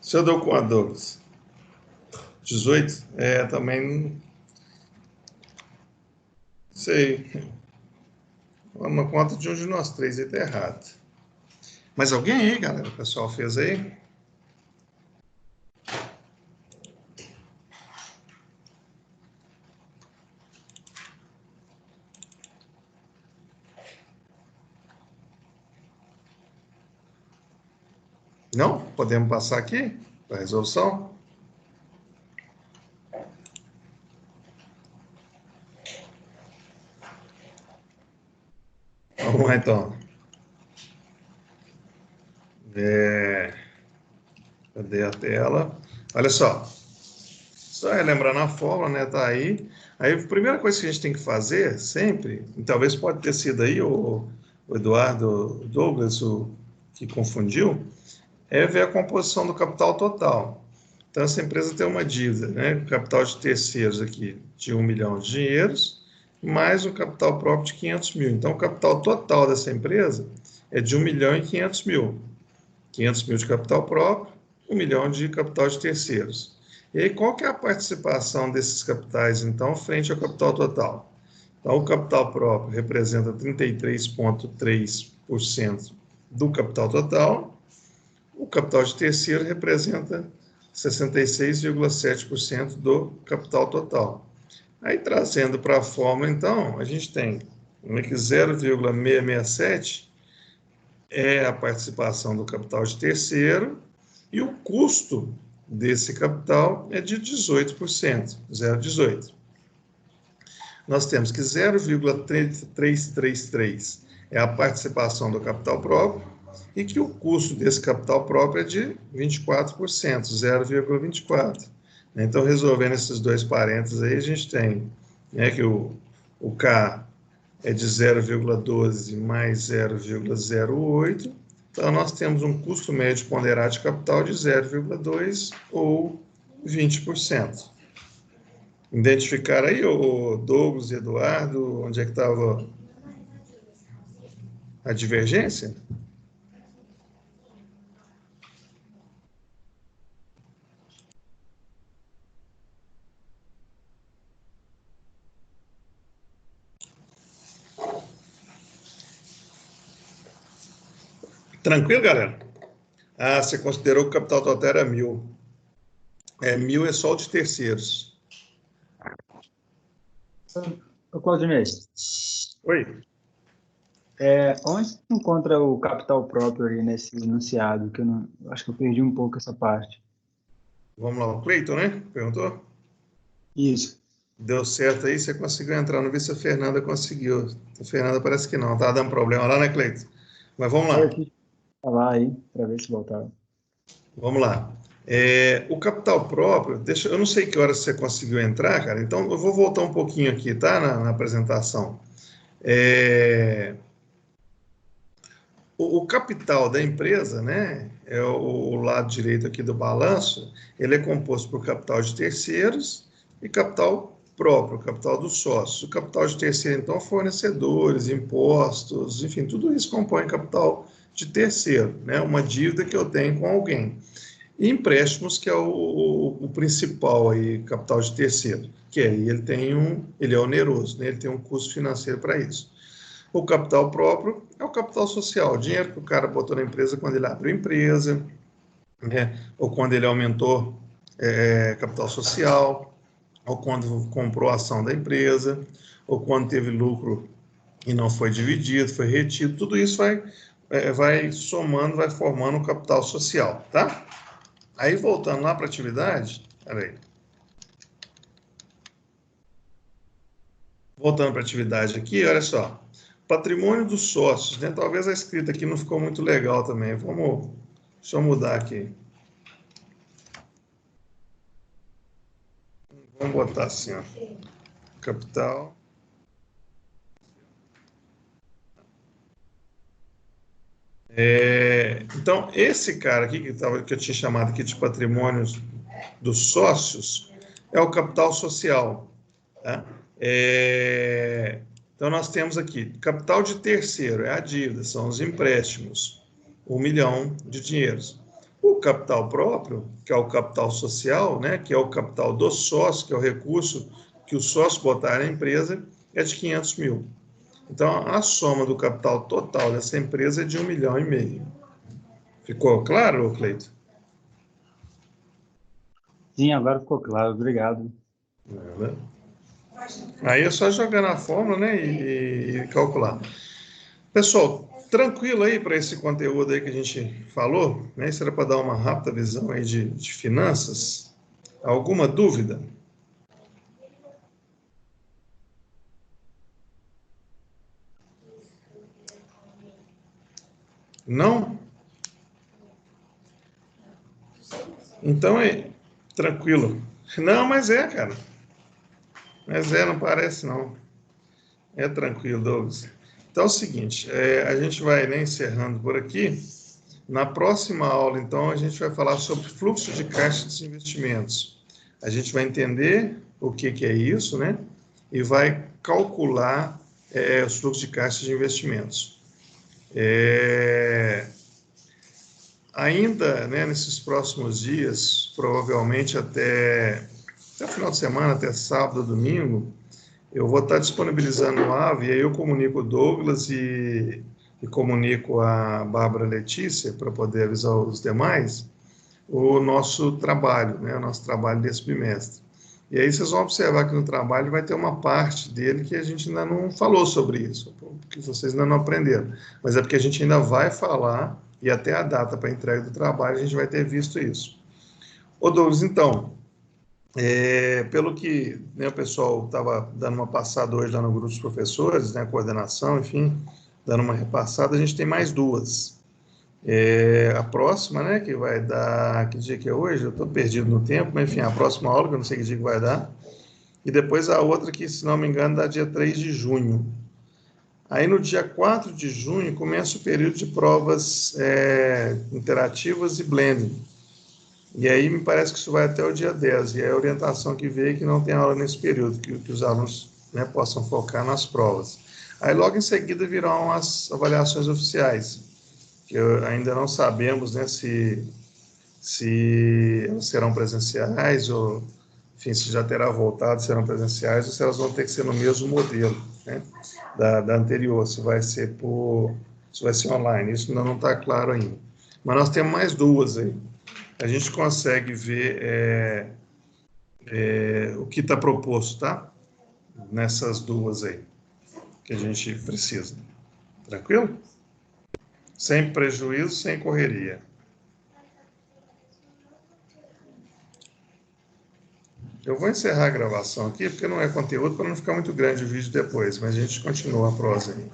[SPEAKER 1] Se eu dou com a Douglas? 18? É, também não sei. Uma conta de um de nós três aí tá errado. Mas alguém aí, galera, o pessoal fez aí? Não? Podemos passar aqui para a resolução? Vamos lá, então. Cadê a tela? Olha só. Só relembrando a fórmula, né? Tá aí. Aí a primeira coisa que a gente tem que fazer sempre, e talvez pode ter sido aí o Eduardo Douglas o que confundiu, é ver a composição do capital total. Então, essa empresa tem uma dívida, né? Capital de terceiros aqui de 1 milhão de dinheiros, mais um capital próprio de 500 mil. Então, o capital total dessa empresa é de 1 milhão e 500 mil. 500 mil de capital próprio, 1 milhão de capital de terceiros. E aí, qual que é a participação desses capitais, então, frente ao capital total? Então, o capital próprio representa 33,3% do capital total, o capital de terceiro representa 66,7% do capital total. Aí, trazendo para a fórmula, então, a gente tem que 0,667 é a participação do capital de terceiro e o custo desse capital é de 18%, 0,18. Nós temos que 0,333 é a participação do capital próprio e que o custo desse capital próprio é de 24%, 0,24. Então, resolvendo esses dois parênteses aí, a gente tem que o K é de 0,12 mais 0,08. Então, nós temos um custo médio ponderado de capital de 0,2 ou 20%. Identificar aí, o Douglas e Eduardo, onde é que estava a divergência? Tranquilo, galera? Ah, você considerou que o capital total era 1.000. 1.000 é só o de terceiros.
[SPEAKER 6] Ô, Claudinei,
[SPEAKER 1] Oi?
[SPEAKER 6] onde se encontra o capital próprio aí nesse enunciado? Que eu acho que eu perdi um pouco essa parte.
[SPEAKER 1] Vamos lá, o Cleiton, né? Perguntou?
[SPEAKER 6] Isso.
[SPEAKER 1] Deu certo aí, você conseguiu entrar. Não vi se a Fernanda conseguiu. A Fernanda parece que não, tá dando problema lá, né, Cleiton? Mas vamos lá.
[SPEAKER 6] Eu quis falar aí, para ver se voltava.
[SPEAKER 1] Vamos lá. O capital próprio, eu não sei que hora você conseguiu entrar, cara, então eu vou voltar um pouquinho aqui, tá? Na apresentação. O capital da empresa, né? É o lado direito aqui do balanço, ele é composto por capital de terceiros e capital próprio, capital dos sócios. O capital de terceiro, então, fornecedores, impostos, enfim, tudo isso compõe capital de terceiro, né? Uma dívida que eu tenho com alguém. E empréstimos, que é o principal aí, capital de terceiro, que aí ele é oneroso, né? Ele tem um custo financeiro para isso. O capital próprio é o capital social, o dinheiro que o cara botou na empresa quando ele abriu a empresa, né? Ou quando ele aumentou capital social, ou quando comprou a ação da empresa, ou quando teve lucro e não foi dividido, foi retido, tudo isso vai somando, vai formando um capital social, tá? Aí, voltando lá para a atividade, peraí. Voltando para a atividade aqui, olha só. Patrimônio dos sócios, né? Talvez a escrita aqui não ficou muito legal também. Deixa eu mudar aqui. Vamos botar assim, ó. Capital. Então, esse cara aqui, que eu tinha chamado aqui de patrimônio dos sócios, é o capital social. Tá? Então, nós temos aqui, capital de terceiro, é a dívida, são os empréstimos, 1 milhão de dinheiros. O capital próprio, que é o capital social, né, que é o capital do sócio, que é o recurso que o sócio botar na empresa, é de 500 mil. Então, a soma do capital total dessa empresa é de 1,5 milhão. Ficou claro, Cleito?
[SPEAKER 6] Sim, agora ficou claro. Obrigado.
[SPEAKER 1] Aí é só jogar na fórmula, né, e calcular. Pessoal, tranquilo aí para esse conteúdo aí que a gente falou, né? Isso era para dar uma rápida visão aí de finanças. Alguma dúvida? Não? Então é tranquilo. Não, mas cara. Mas não parece não. É tranquilo, Douglas. Então é o seguinte, a gente vai, né, encerrando por aqui. Na próxima aula, então, a gente vai falar sobre fluxo de caixa dos investimentos. A gente vai entender o que é isso, né? E vai calcular os fluxos de caixa de investimentos. Ainda, né, nesses próximos dias, provavelmente até o final de semana, até sábado, domingo, eu vou estar disponibilizando o AVE, e aí eu comunico o Douglas e comunico a Bárbara Letícia, para poder avisar os demais, o nosso trabalho, né, o nosso trabalho desse bimestre. E aí vocês vão observar que no trabalho vai ter uma parte dele que a gente ainda não falou sobre isso, porque vocês ainda não aprenderam. Mas é porque a gente ainda vai falar, e até a data para a entrega do trabalho a gente vai ter visto isso. Ô Douglas, então, pelo que, né, o pessoal estava dando uma passada hoje lá no grupo dos professores, né, coordenação, enfim, dando uma repassada, a gente tem mais duas. A próxima, né, que vai dar, que dia que é hoje? Eu estou perdido no tempo, mas enfim, a próxima aula, que eu não sei que dia que vai dar, e depois a outra que, se não me engano, dá dia 3 de junho. Aí no dia 4 de junho começa o período de provas interativas e blending. E aí me parece que isso vai até o dia 10, e é a orientação que veio que não tem aula nesse período, que os alunos, né, possam focar nas provas. Aí logo em seguida virão as avaliações oficiais, que ainda não sabemos, né, se elas serão presenciais, ou, enfim, se já terá voltado, serão presenciais, ou se elas vão ter que ser no mesmo modelo, né, da anterior, se vai ser online, isso ainda não está claro ainda. Mas nós temos mais duas aí. A gente consegue ver o que está proposto, tá? Nessas duas aí, que a gente precisa. Tranquilo? Sem prejuízo, sem correria. Eu vou encerrar a gravação aqui, porque não é conteúdo, para não ficar muito grande o vídeo depois, mas a gente continua a prosa aí.